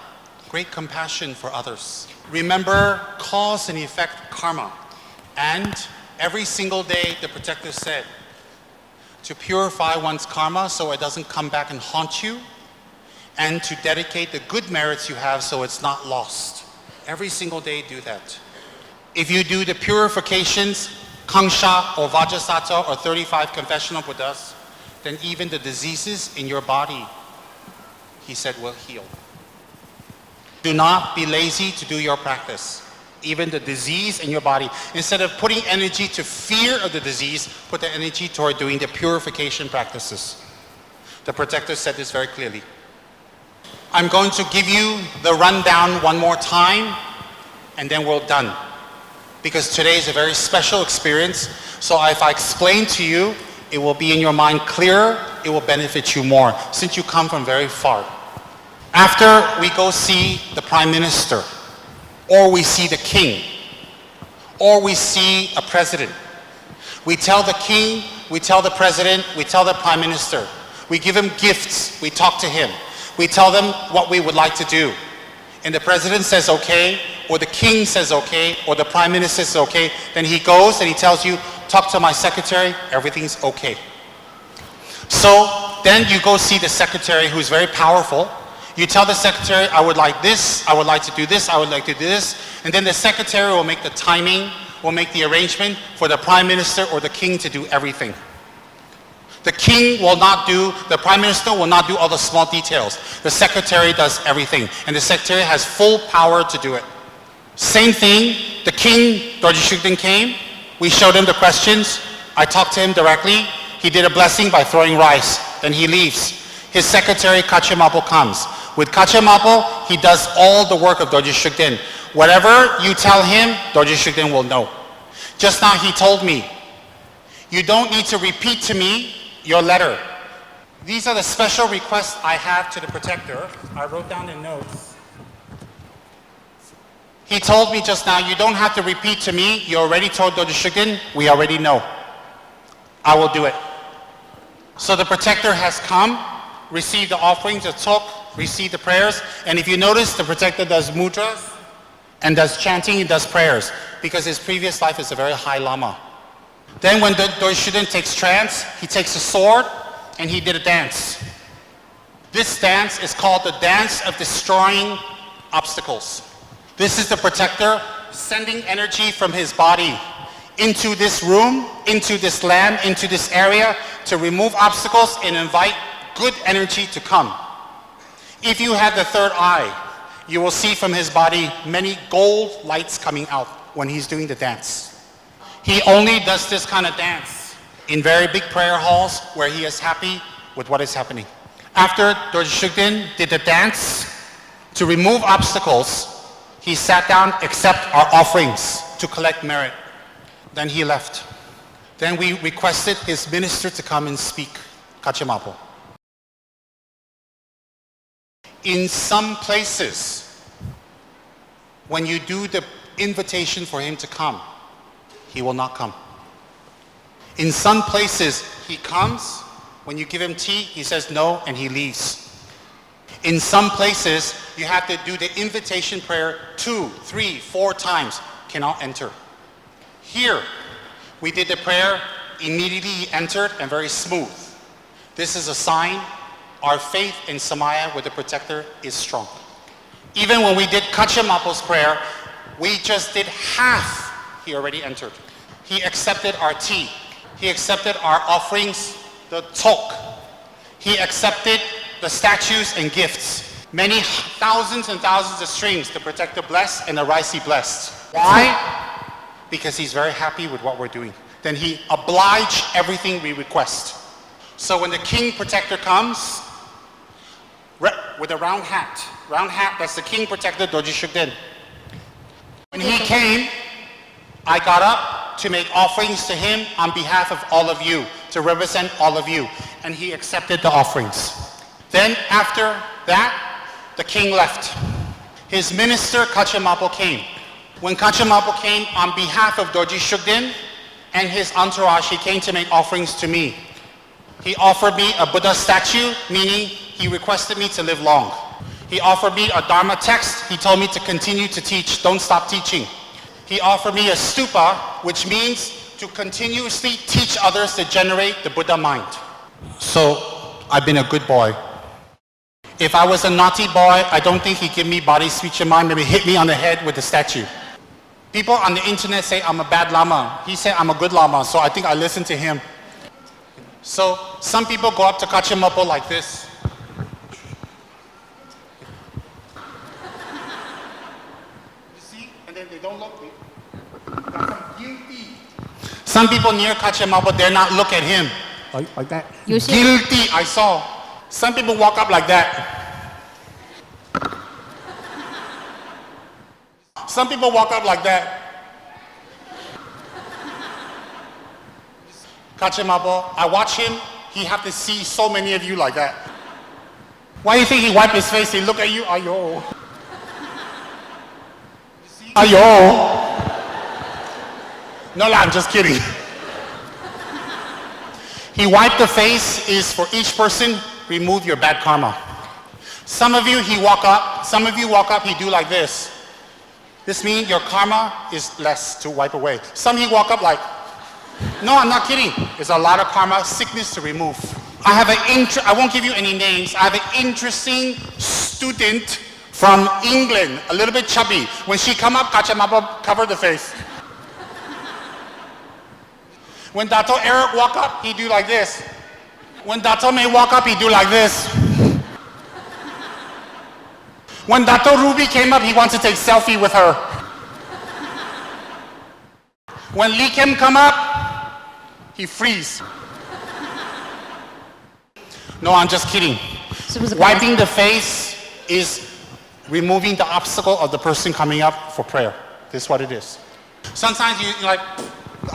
great compassion for others. Remember cause and effect karma. And every single day, the protector said, to purify one's karma so it doesn't come back and haunt you, and to dedicate the good merits you have so it's not lost. Every single day, do that. If you do the purifications, Kangsha or Vajrasattva or 35 confessional Buddhas, then even the diseases in your body, he said, will heal. Do not be lazy to do your practice. Even the disease in your body, instead of putting energy to fear of the disease, put the energy toward doing the purification practices. The protector said this very clearly. I'm going to give you the rundown one more time, and then we're done. Because today is a very special experience, so if I explain to you, it will be in your mind clearer, it will benefit you more, since you come from very far. After we go see the Prime Minister, or we see the King, or we see a President, we tell the King, we tell the President, we tell the Prime Minister, we give him gifts, we talk to him, we tell them what we would like to do. And the President says okay, or the King says okay, or the Prime Minister says okay, then he goes and he tells you, talk to my secretary, everything's okay. So then you go see the secretary who's very powerful. You tell the secretary, I would like this, I would like to do this, I would like to do this, and then the secretary will make the timing, will make the arrangement for the Prime Minister or the King to do everything. The King will not do, the Prime Minister will not do all the small details. The secretary does everything, and the secretary has full power to do it. Same thing, the king, Dorj Shүgdэн, came. We showed him the questions. I talked to him directly. He did a blessing by throwing rice. Then he leaves. His secretary, Hachè Marbu, comes. With Hachè Marbu, he does all the work of Dorj Shүgdэн. Whatever you tell him, Dorj Shүgdэн will know. Just now he told me, you don't need to repeat to me your letter. These are the special requests I have to the protector. I wrote down in notes. He told me just now, you don't have to repeat to me. You already told Dorj Shүgdэн, we already know. I will do it. So the protector has come, received the offerings, the talk, received the prayers. And if you notice, the protector does mudras and does chanting, he does prayers, because his previous life is a very high lama. Then when Dorj Shүgdэн takes trance, he takes a sword and he did a dance. This dance is called the dance of destroying obstacles. This is the protector sending energy from his body into this room, into this land, into this area to remove obstacles and invite good energy to come. If you have the third eye, you will see from his body many gold lights coming out when he's doing the dance. He only does this kind of dance in very big prayer halls where he is happy with what is happening. After Dorj Shүgdэн did the dance to remove obstacles, he sat down, accept our offerings to collect merit. Then he left. Then we requested his minister to come and speak, Hachè Marbu. In some places, when you do the invitation for him to come, he will not come. In some places, he comes. When you give him tea, he says no, and he leaves. In some places, you have to do the invitation prayer 2, 3, 4 times, cannot enter. Here, we did the prayer, immediately he entered, and very smooth. This is a sign our faith in Samaya with the protector is strong. Even when we did Hachè Marbu's prayer, we just did half, he already entered. He accepted our tea. He accepted our offerings, the talk. He accepted the statues and gifts. Many thousands and thousands of streams the protector blessed and the rice he blessed. Why? Because he's very happy with what we're doing. Then he obliged everything we request. So when the king protector comes, with a round hat, that's the king protector, Dorj Shүgdэн. When he came, I got up to make offerings to him on behalf of all of you, to represent all of you, and he accepted the offerings. Then after that, the king left. His minister, Hachè Marbu, came. When Hachè Marbu came on behalf of Dorj Shүgdэн and his entourage, he came to make offerings to me. He offered me a Buddha statue, meaning he requested me to live long. He offered me a Dharma text. He told me to continue to teach, don't stop teaching. He offered me a stupa, which means to continuously teach others to generate the Buddha mind. So I've been a good boy. If I was a naughty boy, I don't think he'd give me body, speech, and mind, maybe hit me on the head with the statue. People on the internet say I'm a bad lama. He said I'm a good lama, so I think I listen to him. So some people go up to Hachè Marbu like this. You see? And then they don't look. Guilty. Some people near Hachè Marbu dare not look at him. Like that. Guilty, I saw. Some people walk up like that. Some people walk up like that. Hachè Marbu, I watch him, he have to see so many of you like that. Why do you think he wiped his face? He look at you, ayo. Ayo. No, I'm just kidding. He wiped the face is for each person, remove your bad karma. Some of you, he walk up, some of you walk up, he do like this. This means your karma is less to wipe away. Some he walk up like, no, I'm not kidding. There's a lot of karma, sickness to remove. I have I won't give you any names. I have an interesting student from England, a little bit chubby. When she come up, Hachè Marbu cover the face. When Dato Eric walk up, he do like this. When Dato May walk up, he do like this. When Dato Ruby came up, he wants to take selfie with her. When Lee Kim come up, he freeze. No, I'm just kidding. Wiping the face is removing the obstacle of the person coming up for prayer. This is what it is. Sometimes you like,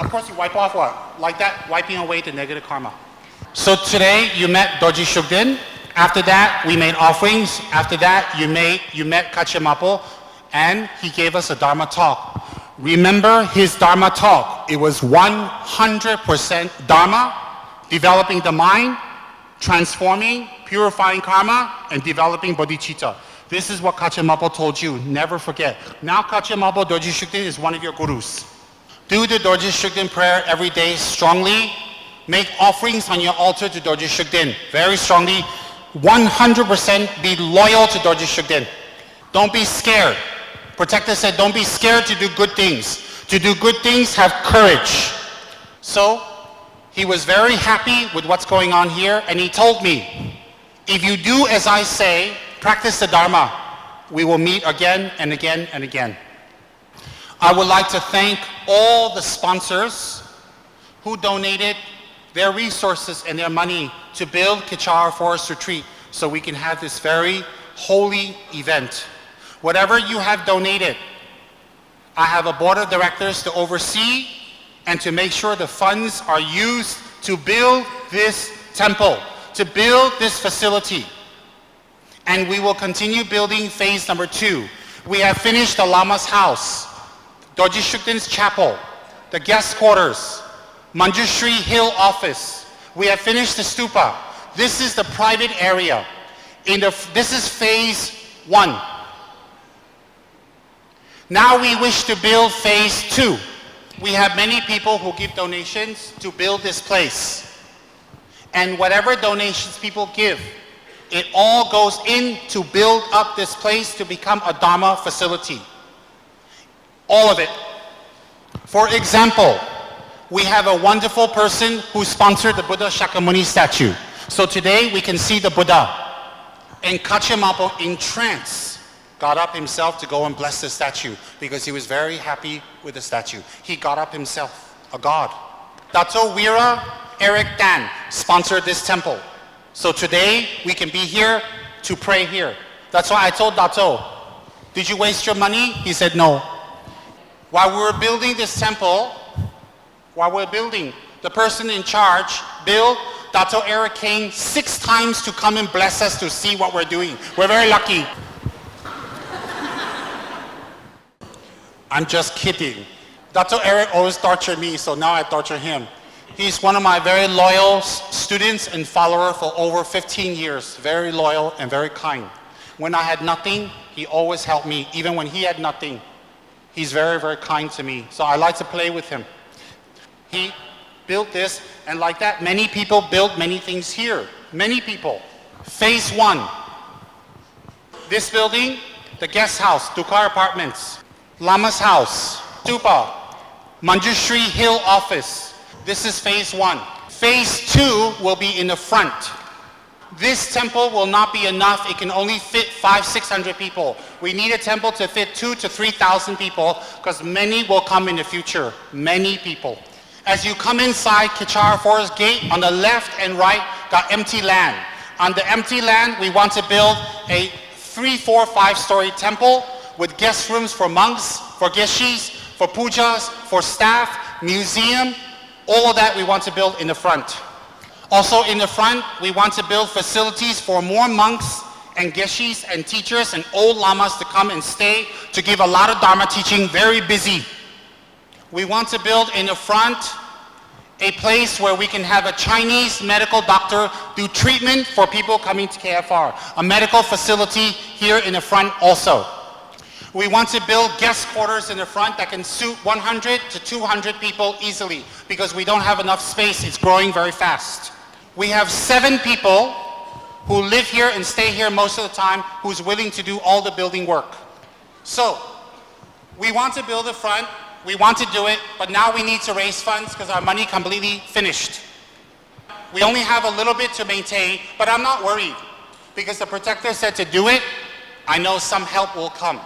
of course you wipe off what? Like that, wiping away the negative karma. So today you met Dorj Shugden. After that, we made offerings. After that, you met Hachè Marbu, and he gave us a Dharma talk. Remember his Dharma talk. It was 100% Dharma, developing the mind, transforming, purifying karma, and developing bodhicitta. This is what Hachè Marbu told you. Never forget. Now Hachè Marbu Dorj Shugden is one of your gurus. Do the Dorj Shugden prayer every day strongly. Make offerings on your altar to Dorj Shugden very strongly. 100% be loyal to Dorj Shugden. Don't be scared. Protector said, don't be scared to do good things. To do good things, have courage. So he was very happy with what's going on here, and he told me, if you do as I say, practice the Dharma, we will meet again and again and again. I would like to thank all the sponsors who donated their resources and their money to build Kachara Forest Retreat so we can have this very holy event. Whatever you have donated, I have a board of directors to oversee and to make sure the funds are used to build this temple, to build this facility. And we will continue building phase number 2. We have finished the Lama's house, Dorj Shugden's chapel, the guest quarters, Manjushri Hill office. We have finished the stupa. This is the private area. This is phase 1. Now we wish to build phase 2. We have many people who give donations to build this place. And whatever donations people give, it all goes in to build up this place to become a Dharma facility. All of it. For example, we have a wonderful person who sponsored the Buddha Shakyamuni statue. So today we can see the Buddha. And Hachè Marbu, in trance, got up himself to go and bless the statue because he was very happy with the statue. He got up himself, a god. Dato Weera Eric Dan sponsored this temple. So today we can be here to pray here. That's why I told Dato, did you waste your money? He said no. While we were building this temple, the person in charge, Bill, Dato Eric came 6 times to come and bless us to see what we're doing. We're very lucky. I'm just kidding. Dato Eric always tortured me, so now I torture him. He's one of my very loyal students and follower for over 15 years. Very loyal and very kind. When I had nothing, he always helped me, even when he had nothing. He's very, very kind to me, so I like to play with him. He built this, and like that, many people built many things here. Many people. Phase 1. This building, the guest house, Dukar Apartments, Lama's house, Stupa, Manjushri Hill office. This is phase 1. Phase 2 will be in the front. This temple will not be enough. It can only fit 500-600 people. We need a temple to fit 2,000 to 3,000 people because many will come in the future. Many people. As you come inside Kachara Forest Gate, on the left and right, got empty land. On the empty land, we want to build a 3, 4, 5-story temple with guest rooms for monks, for geshis, for pujas, for staff, museum. All of that we want to build in the front. Also in the front, we want to build facilities for more monks and geshis and teachers and old lamas to come and stay to give a lot of Dharma teaching, very busy. We want to build in the front a place where we can have a Chinese medical doctor do treatment for people coming to KFR. A medical facility here in the front also. We want to build guest quarters in the front that can suit 100 to 200 people easily because we don't have enough space. It's growing very fast. We have 7 people who live here and stay here most of the time who's willing to do all the building work. So we want to build the front. We want to do it, but now we need to raise funds because our money completely finished. We only have a little bit to maintain, but I'm not worried because the protector said to do it. I know some help will come.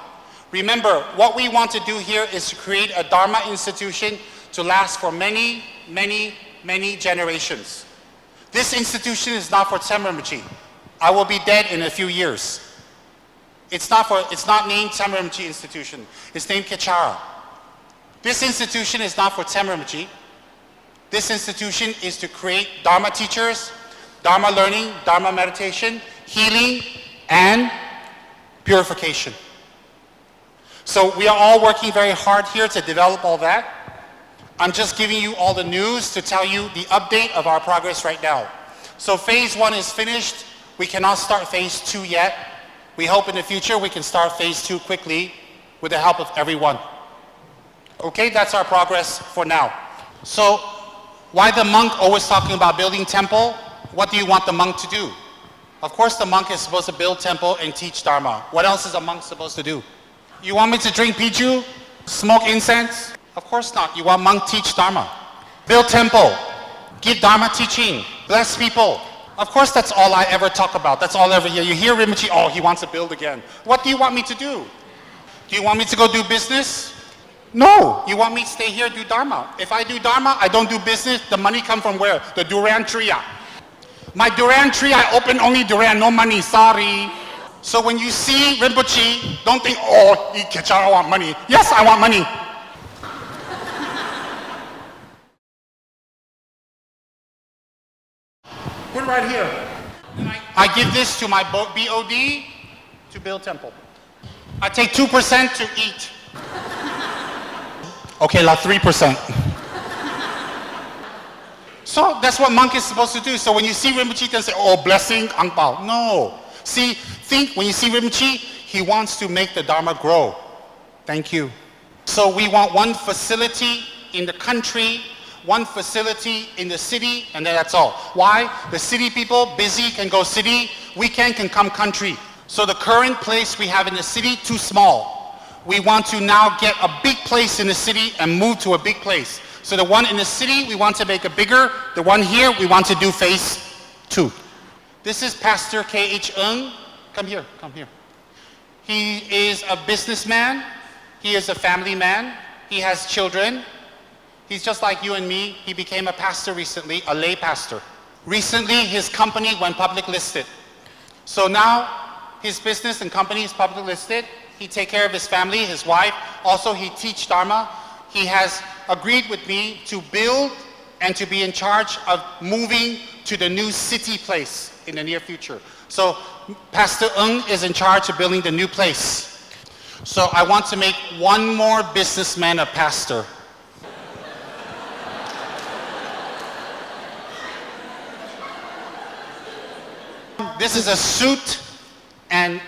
Remember, what we want to do here is to create a Dharma institution to last for many, many, many generations. This institution is not for Цэм Ринбүүчи. I will be dead in a few years. It's not named Цэм Rинбүүчи Institution. It's named Kэчэra. This institution is not for Цэм Rинбүүчи. This institution is to create Dharma teachers, Dharma learning, Dharma meditation, healing, and purification. So we are all working very hard here to develop all that. I'm just giving you all the news to tell you the update of our progress right now. So phase 1 is finished. We cannot start phase 2 yet. We hope in the future we can start phase 2 quickly with the help of everyone. Okay, that's our progress for now. So why the monk always talking about building temple? What do you want the monk to do? Of course the monk is supposed to build temple and teach Dharma. What else is a monk supposed to do? You want me to drink piju? Smoke incense? Of course not. You want monk teach Dharma. Build temple. Give Dharma teaching. Bless people. Of course that's all I ever talk about. That's all I ever hear. You hear Rinpoche, oh, he wants to build again. What do you want me to do? Do you want me to go do business? No. You want me to stay here do Dharma. If I do Dharma, I don't do business. The money come from where? The Duran tree. My Duran tree, I open only Duran, no money, sorry. So when you see Rinpoche, don't think, oh, Kэchära want money. Yes, I want money. Put it right here. I give this to my BOD to build temple. I take 2% to eat. Okay, like 3%. So that's what monk is supposed to do. So when you see Rinpoche, then say, oh, blessing, ang pao. No. See, think when you see Rinpoche, he wants to make the Dharma grow. Thank you. So we want one facility in the country, one facility in the city, and then that's all. Why? The city people, busy, can go city. Weekend can come country. So the current place we have in the city, too small. We want to now get a big place in the city and move to a big place. So the one in the city, we want to make it bigger. The one here, we want to do phase 2. This is Pastor K.H. Ng. Come here, come here. He is a businessman. He is a family man. He has children. He's just like you and me. He became a pastor recently, a lay pastor. Recently, his company went public listed. So now, his business and company is public listed. He take care of his family, his wife. Also, he teach Dharma. He has agreed with me to build and to be in charge of moving to the new city place in the near future. So Pastor Ng is in charge of building the new place. So I want to make one more businessman a pastor. This is a suit and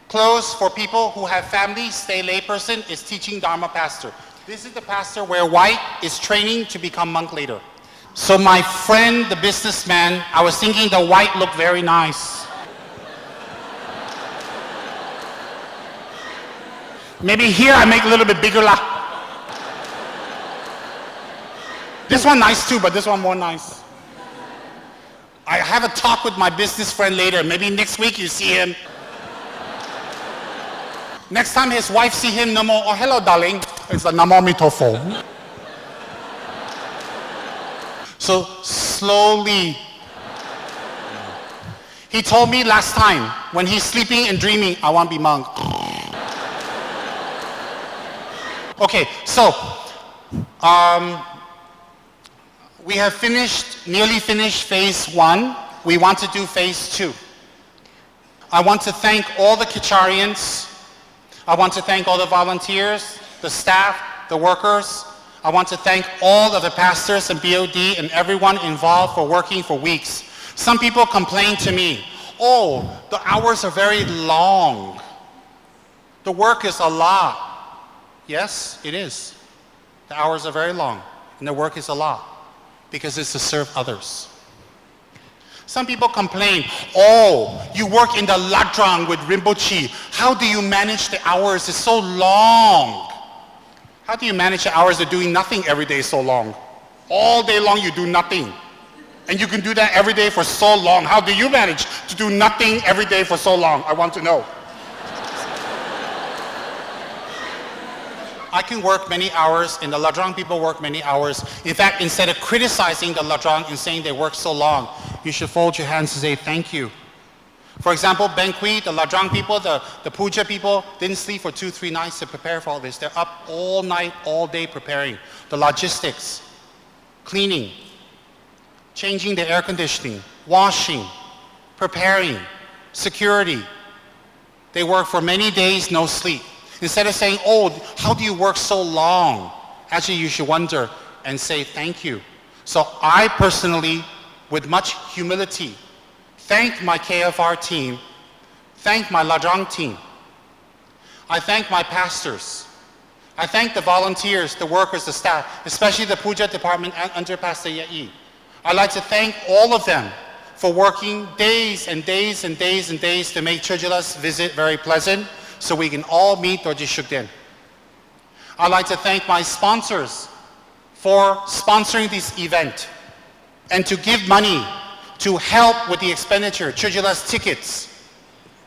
clothes for people who have families. Stay layperson is teaching Dharma pastor. This is the pastor where white is training to become monk later. So my friend, the businessman, I was thinking the white looked very nice. Maybe here I make a little bit bigger lah. This one nice too, but this one more nice. I have a talk with my business friend later. Maybe next week you see him. Next time his wife see him, no more, oh hello darling. It's a namo mitofo. So slowly. He told me last time, when he's sleeping and dreaming, I want to be monk. Okay, so we have nearly finished phase 1. We want to do phase 2. I want to thank all the Kacharians. I want to thank all the volunteers, the staff, the workers. I want to thank all of the pastors and BOD and everyone involved for working for weeks. Some people complain to me, oh, the hours are very long. The work is a lot. Yes, it is. The hours are very long and the work is a lot because it's to serve others. Some people complain, oh, you work in the Ladrang with Rinpoche. How do you manage the hours? It's so long. How do you manage the hours of doing nothing every day so long? All day long you do nothing. And you can do that every day for so long. How do you manage to do nothing every day for so long? I want to know. I can work many hours, and the Lajong people work many hours. In fact, instead of criticizing the Lajong and saying they work so long, you should fold your hands and say thank you. For example, Benkui, the Lajong people, the Puja people, didn't sleep for 2-3 nights to prepare for all this. They're up all night, all day preparing. The logistics, cleaning, changing the air conditioning, washing, preparing, security. They work for many days, no sleep. Instead of saying, oh, how do you work so long? Actually, you should wonder and say thank you. So I personally, with much humility, thank my KFR team, thank my Lajong team. I thank my pastors. I thank the volunteers, the workers, the staff, especially the Puja department under Pastor Yai. I'd like to thank all of them for working days and days and days and days to make Chojula's visit very pleasant so we can all meet Dorj Shүgdэн. I'd like to thank my sponsors for sponsoring this event and to give money to help with the expenditure, Chojula's tickets,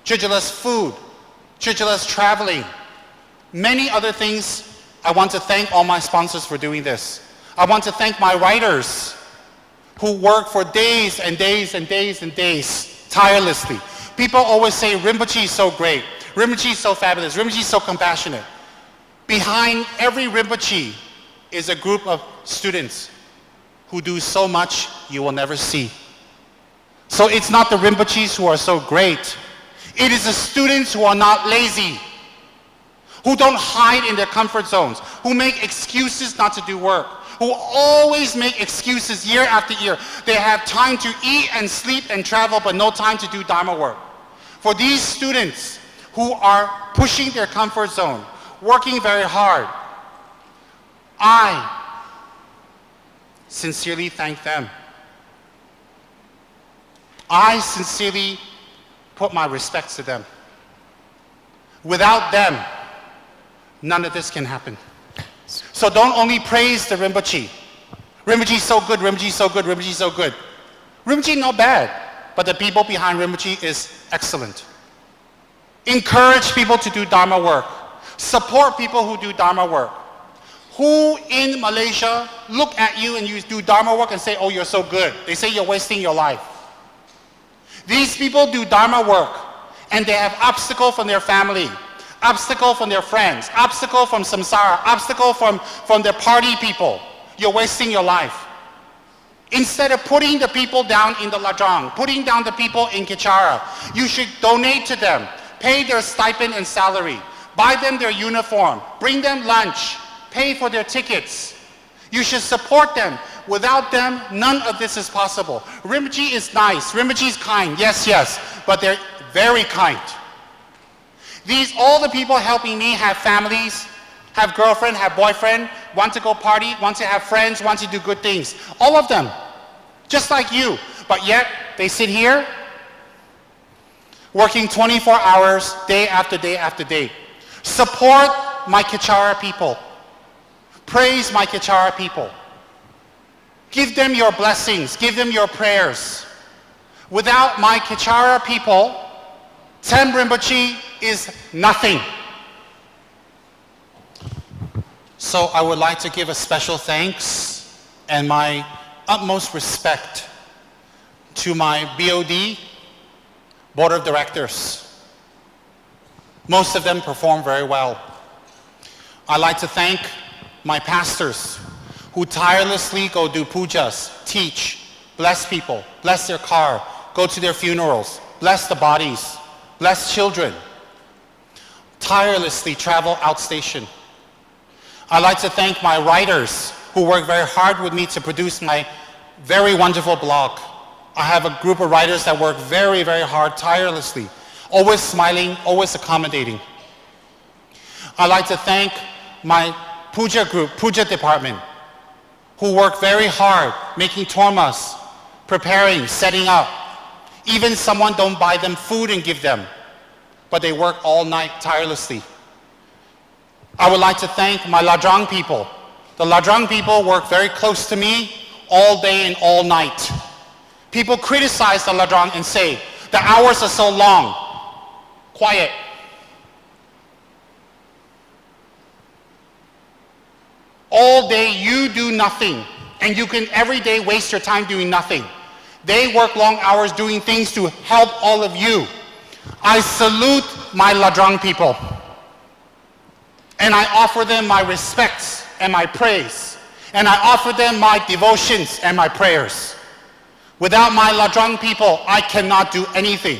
Chojula's food, Chojula's traveling, many other things. I want to thank all my sponsors for doing this. I want to thank my writers who work for days and days and days and days tirelessly. People always say Rinpoche is so great, Rinpoche is so fabulous, Rinpoche is so compassionate. Behind every Rinpoche is a group of students who do so much you will never see. So it's not the Rinpoches who are so great. It is the students who are not lazy, who don't hide in their comfort zones, who make excuses not to do work, who always make excuses year after year. They have time to eat and sleep and travel, but no time to do Dharma work. For these students who are pushing their comfort zone, working very hard, I sincerely thank them. I sincerely put my respects to them. Without them, none of this can happen. So don't only praise the Rinpoche. Rinpoche is so good, Rinpoche is so good, Rinpoche is so good. Rinpoche not bad, but the people behind Rinpoche is excellent. Encourage people to do Dharma work. Support people who do Dharma work. Who in Malaysia look at you and you do Dharma work and say, oh, you're so good. They say you're wasting your life. These people do Dharma work and they have obstacle from their family, obstacle from their friends, obstacle from samsara, obstacle from their party people. You're wasting your life. Instead of putting the people down in the Lajong, putting down the people in Kachara, you should donate to them, pay their stipend and salary, buy them their uniform, bring them lunch, pay for their tickets. You should support them. Without them, none of this is possible. Rinpoche is nice, Rinpoche is kind, yes, yes, but they're very kind. All the people helping me have families, have girlfriend, have boyfriend, want to go party, want to have friends, want to do good things. All of them, just like you. But yet, they sit here, working 24 hours, day after day after day. Support my Kachara people. Praise my Kachara people. Give them your blessings, give them your prayers. Without my Kachara people, Цэм Ринбүүчи is nothing. So I would like to give a special thanks and my utmost respect to my BOD, Board of Directors. Most of them perform very well. I'd like to thank my pastors who tirelessly go do pujas, teach, bless people, bless their car, go to their funerals, bless the bodies, bless children, tirelessly travel outstation. I'd like to thank my writers who work very hard with me to produce my very wonderful blog. I have a group of writers that work very, very hard, tirelessly, always smiling, always accommodating. I'd like to thank my puja group, puja department, who work very hard, making tormas, preparing, setting up. Even someone don't buy them food and give them, but they work all night tirelessly. I would like to thank my Lajong people. The Lajong people work very close to me all day and all night. People criticize the Lajong and say, the hours are so long. Quiet. All day you do nothing, and you can every day waste your time doing nothing. They work long hours doing things to help all of you. I salute my Ladrang people, and I offer them my respects and my praise, and I offer them my devotions and my prayers. Without my Ladrang people, I cannot do anything.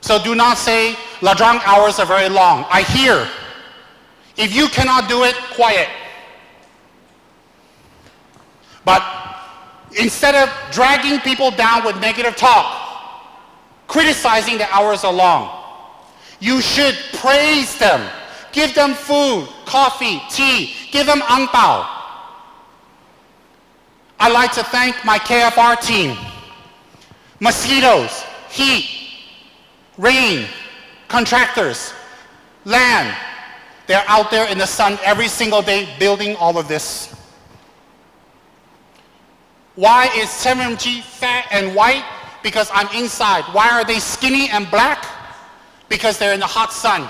So do not say Ladrang hours are very long. I hear. If you cannot do it, quiet. But instead of dragging people down with negative talk, criticizing the hours are long, you should praise them. Give them food, coffee, tea. Give them ang pao. I'd like to thank my KFR team. Mosquitoes, heat, rain, contractors, land. They're out there in the sun every single day building all of this. Why is Цэм Ринбүүчи fat and white? Because I'm inside. Why are they skinny and black? Because they're in the hot sun.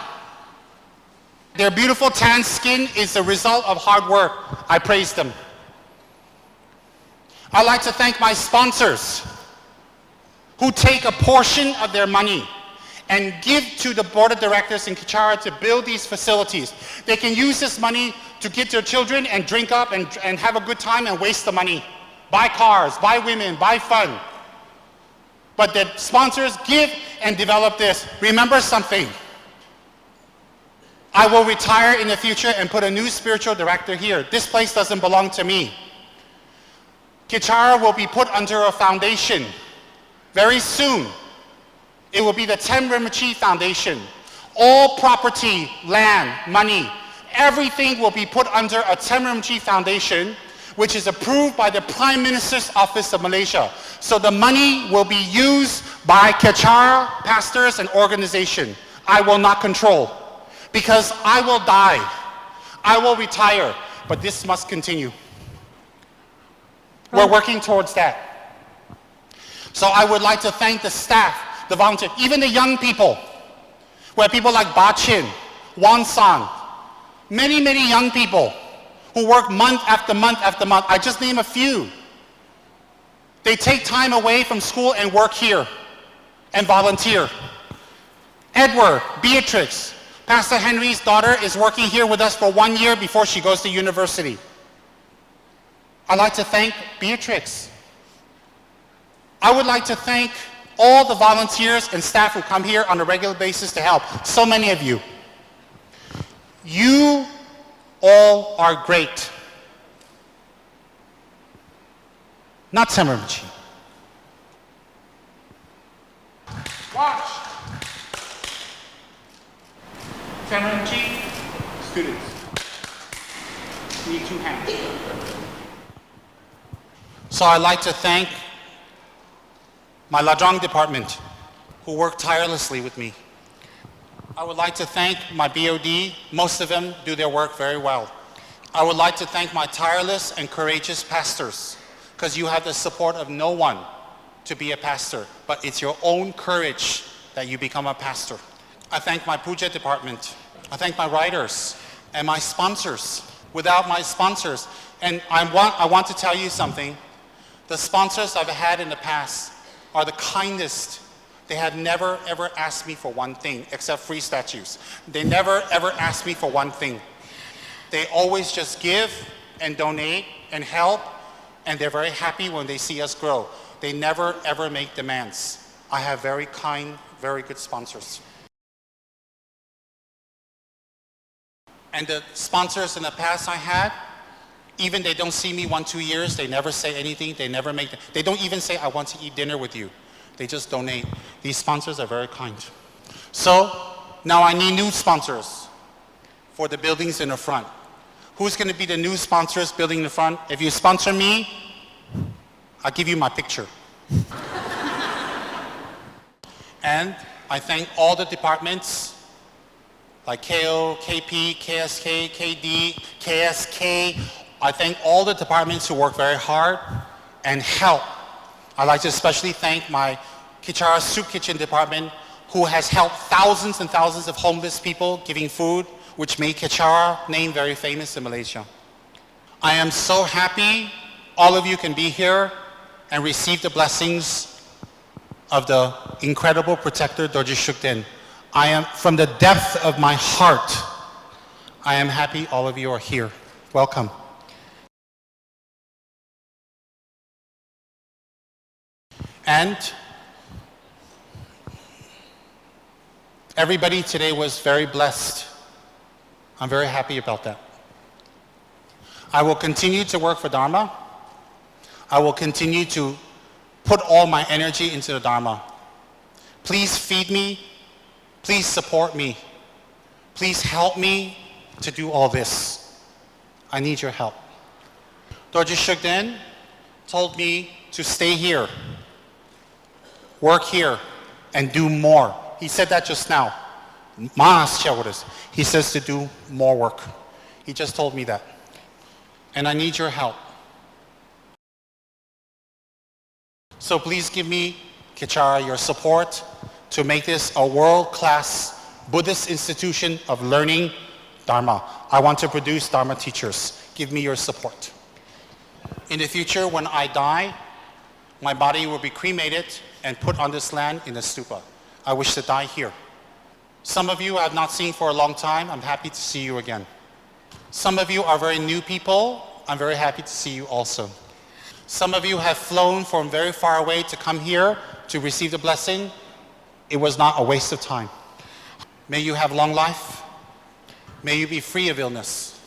Their beautiful tan skin is the result of hard work. I praise them. I'd like to thank my sponsors who take a portion of their money and give to the board of directors in Kэchera to build these facilities. They can use this money to get their children and drink up and have a good time and waste the money. Buy cars, buy women, buy fun. But the sponsors give and develop this. Remember something. I will retire in the future and put a new spiritual director here. This place doesn't belong to me. Kэchera will be put under a foundation very soon. It will be the Цэм Ринбүүчи Foundation. All property, land, money, everything will be put under a Цэм Rинbүүчi Foundation, which is approved by the Prime Minister's Office of Malaysia. So the money will be used by Kэchera pastors and organization. I will not control, because I will die. I will retire, but this must continue. We're working towards that. So I would like to thank the staff, the volunteers, even the young people, where people like Ba Chin, Wan San, many, many young people who work month after month after month. I just name a few. They take time away from school and work here and volunteer. Edward, Beatrix, Pastor Henry's daughter, is working here with us for 1 year before she goes to university. I'd like to thank Beatrix. I would like to thank all the volunteers and staff who come here on a regular basis to help. So many of you. You all are great. Not Цэм Ринбүүчи. Watch. Цэм Rинбүүчи students need 2 hands. So I'd like to thank my Ladrang department, who work tirelessly with me. I would like to thank my BOD. Most of them do their work very well. I would like to thank my tireless and courageous pastors, because you have the support of no one to be a pastor, but it's your own courage that you become a pastor. I thank my Puja department. I thank my writers and my sponsors. Without my sponsors, and I want to tell you something, the sponsors I've had in the past are the kindest. They have never ever asked me for one thing except free statues. They never ever asked me for one thing. They always just give and donate and help, and they're very happy when they see us grow. They never ever make demands. I have very kind, very good sponsors. And the sponsors in the past I had, even they don't see me 1-2 years, they never say anything, they don't even say I want to eat dinner with you. They just donate. These sponsors are very kind. So now I need new sponsors for the buildings in the front. Who's going to be the new sponsors building in the front? If you sponsor me, I'll give you my picture. And I thank all the departments like KO, KP, KSK, KD, KSK. I thank all the departments who work very hard and help. I'd like to especially thank my Kэchera Soup Kitchen department, who has helped thousands and thousands of homeless people giving food, which made Kэchera name very famous in Malaysia. I am so happy all of you can be here and receive the blessings of the incredible protector, Dorj Shүgdэн. I am, from the depth of my heart, I am happy all of you are here. Welcome. And everybody today was very blessed. I'm very happy about that. I will continue to work for Dharma. I will continue to put all my energy into the Dharma. Please feed me. Please support me. Please help me to do all this. I need your help. Dorj Shүgdэн told me to stay here, work here, and do more. He said that just now. He says to do more work. He just told me that. And I need your help. So please give me, Kэchera, your support to make this a world-class Buddhist institution of learning Dharma. I want to produce Dharma teachers. Give me your support. In the future, when I die, my body will be cremated and put on this land in a stupa. I wish to die here. Some of you I have not seen for a long time. I'm happy to see you again. Some of you are very new people. I'm very happy to see you also. Some of you have flown from very far away to come here to receive the blessing. It was not a waste of time. May you have long life. May you be free of illness.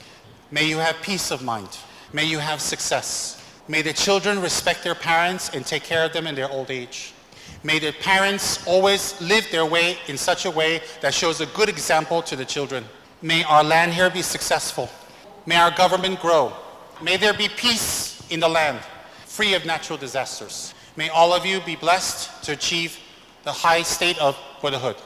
May you have peace of mind. May you have success. May the children respect their parents and take care of them in their old age. May the parents always live their way in such a way that shows a good example to the children. May our land here be successful. May our government grow. May there be peace in the land, free of natural disasters. May all of you be blessed to achieve the high state of Buddhahood.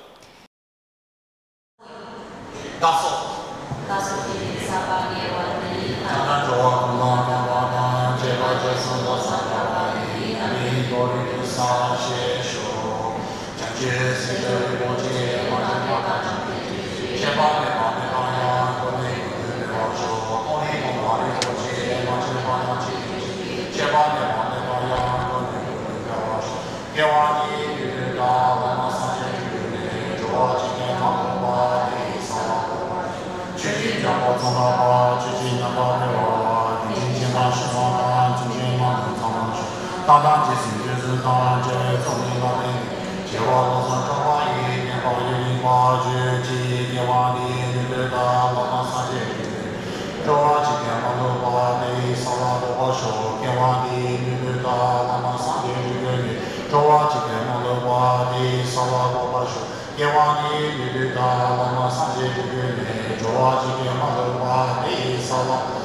Lama